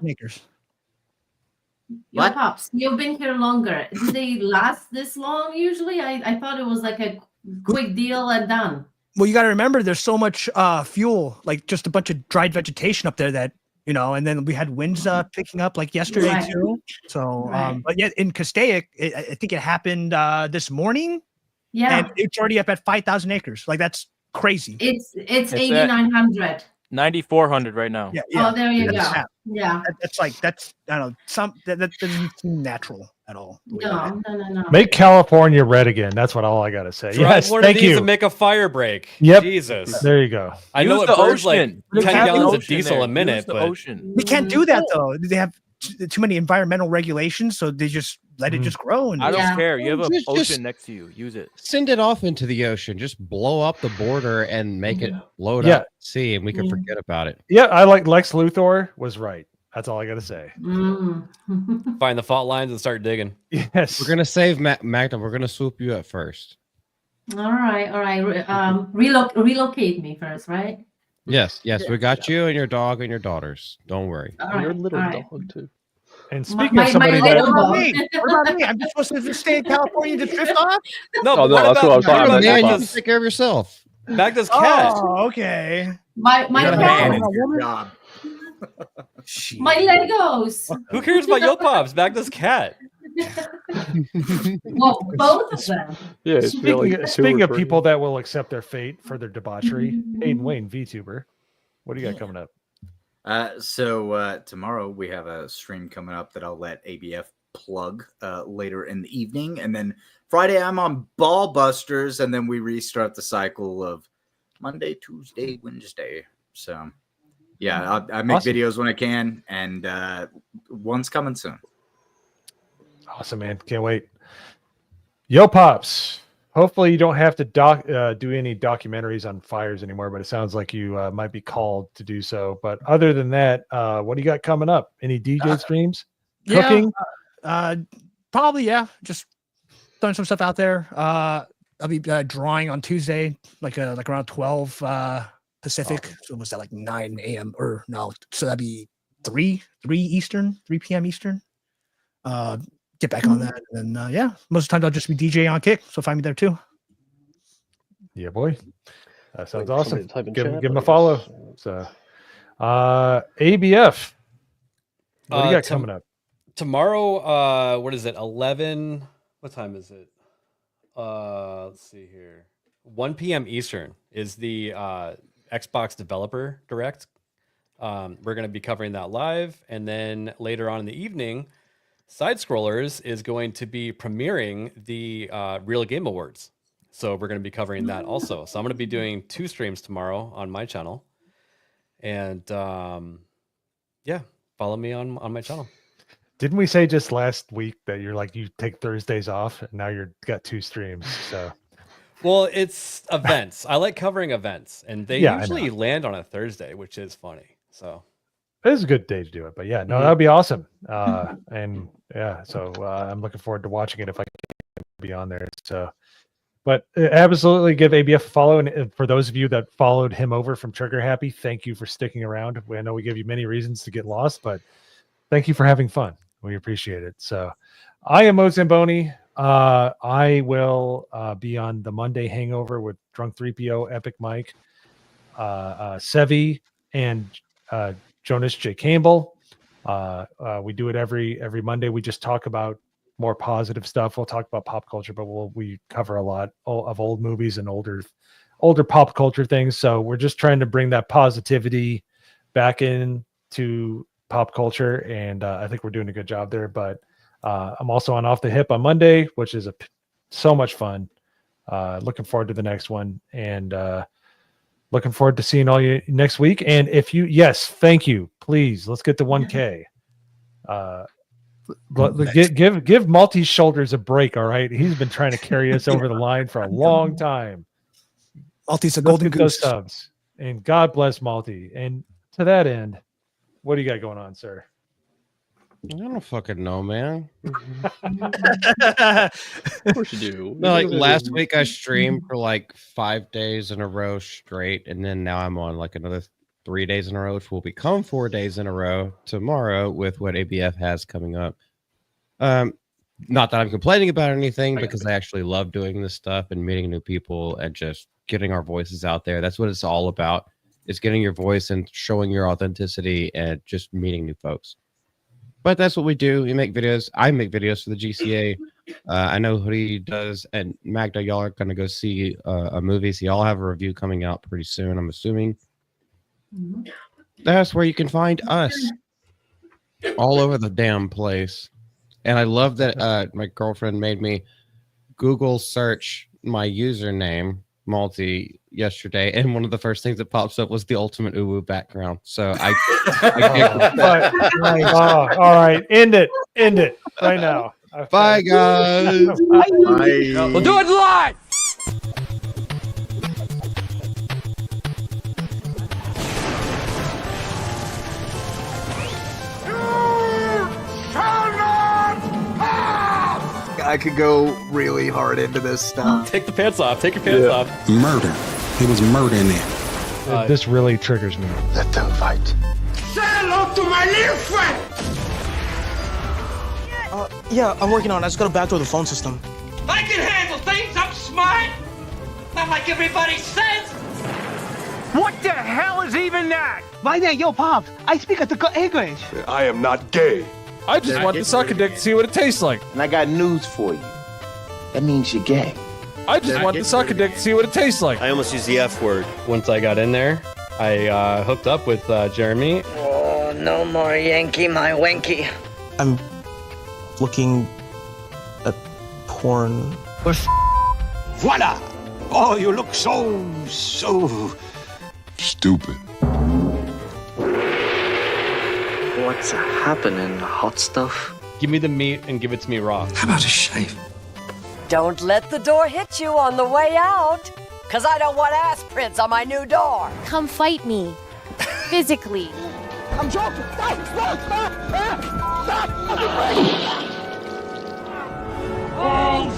Your Pops, you've been here longer. Do they last this long usually? I thought it was like a quick deal and done. Well, you got to remember there's so much fuel, like just a bunch of dried vegetation up there that, and then we had winds picking up like yesterday too. So, but yet in Castaic, I think it happened this morning. Yeah. And it's already up at 5,000 acres. Like that's crazy. It's 8,900. 9,400 right now. Yeah. Oh, there you go. Yeah. That's I don't know, that doesn't seem natural at all. No. Make California red again. That's what all I gotta say. Drive one of these and make a fire break. Yep. Jesus. There you go. I know it burns like 10 gallons of diesel a minute, but we can't do that though. They have too many environmental regulations, so they just let it just grow. And I don't care. You have an ocean next to you. Use it. Send it off into the ocean. Just blow up the border and make it load up. See, and we can forget about it. Yeah, I like Lex Luthor was right. That's all I gotta say. Find the fault lines and start digging. Yes, we're gonna save Magna. We're gonna swoop you at first. All right. Relocate me first, right? Yes. We got you and your dog and your daughters. Don't worry. Your little dog too. And speaking of somebody what about me? I'm just supposed to just stay in California to drift off? No, that's what I was talking about. Man, you take care of yourself. Magda's cat. Oh, okay. My job. My Legos. Who cares about Yo Pops? Magda's cat. Well, both of them. Yeah. Speaking of people that will accept their fate for their debauchery, Hayden Wayne, VTuber, what do you got coming up? So tomorrow we have a stream coming up that I'll let ABF plug later in the evening, and then Friday I'm on Ball Busters, and then we restart the cycle of Monday, Tuesday, Wednesday. So yeah, I make videos when I can, and one's coming soon. Awesome, man. Can't wait. Yo Pops, hopefully you don't have to do any documentaries on fires anymore, but it sounds like you might be called to do so. But other than that, what do you got coming up? Any DJ streams? Cooking? Probably, yeah. Just throwing some stuff out there. I'll be drawing on Tuesday, like around 12 Pacific. So was that like 9 a.m. or no? So that'd be 3 p.m. Eastern. Get back on that, and then most of the time I'll just be DJ on Kick, so find me there too. Yeah, boy, that sounds awesome. Give him a follow. So, ABF, what do you got coming up tomorrow? What is it? 11. What time is it? Let's see here. 1 p.m. Eastern is the Xbox Developer Direct. We're going to be covering that live, and then later on in the evening, Side Scrollers is going to be premiering the Real Game Awards. So we're going to be covering that also. So I'm going to be doing 2 streams tomorrow on my channel. And follow me on my channel. Didn't we say just last week that you're like, you take Thursdays off, and now you're got 2 streams? So, well, it's events. I like covering events, and they usually land on a Thursday, which is funny. So it is a good day to do it, but yeah, no, that'd be awesome. And yeah, so I'm looking forward to watching it if I can be on there. So But absolutely give ABF a follow. And for those of you that followed him over from Trigger Happy, thank you for sticking around. I know we give you many reasons to get lost, but thank you for having fun. We appreciate it. So I am Mo Zamboni. I will be on the Monday Hangover with Drunk 3PO, Epic Mike, Sevi, and Jonas J. Campbell. We do it every Monday. We just talk about more positive stuff. We'll talk about pop culture, but we cover a lot of old movies and older pop culture things. So we're just trying to bring that positivity back into pop culture, and I think we're doing a good job there. But I'm also on Off the Hip on Monday, which is so much fun. Looking forward to the next one, and looking forward to seeing all you next week. And thank you. Please, let's get to 1K. Give Malty's shoulders a break. All right, he's been trying to carry us over the line for a long time. Malty's a golden goose. Those subs, and God bless Malty. And to that end, what do you got going on, sir? I don't fucking know, man. Of course you do. No, like last week I streamed for like 5 days in a row straight, and then now I'm on like another 3 days in a row, which will become 4 days in a row tomorrow with what ABF has coming up. Not that I'm complaining about anything, because I actually love doing this stuff and meeting new people and just getting our voices out there. That's what it's all about. It's getting your voice and showing your authenticity and just meeting new folks. But that's what we do. We make videos. I make videos for the GCA. I know Hoodie does, and Magda, y'all are going to go see a movie. So y'all have a review coming out pretty soon, I'm assuming. That's where you can find us. All over the damn place. And I love that my girlfriend made me Google search my username, Malty, yesterday, and one of the first things that pops up was the Ultimate Uwu background. So I all right, end it right now. Okay. Bye, guys. Bye. We'll do it live. I could go really hard into this stuff. Take the pants off. Take your pants off. Murder. It was murder in there. This really triggers me. Let them fight. Say hello to my little friend! Yeah, I'm working on it. I just gotta backdoor the phone system. I can handle things. I'm smart. Not like everybody says. What the hell is even that? Why there, yo, Pop? I speak at the English. I am not gay. I just want to suck a dick to see what it tastes like. And I got news for you. That means you're gay. I just want to suck a dick to see what it tastes like. I almost used the F word. Once I got in there, I hooked up with Jeremy. Oh, no more Yankee, my wanky. I'm looking at porn. Voila! Oh, you look so stupid. What's happening, hot stuff? Give me the meat and give it to me raw. How about a shave? Don't let the door hit you on the way out, because I don't want ass prints on my new door. Come fight me. Physically. I'm joking. Stop! Oh,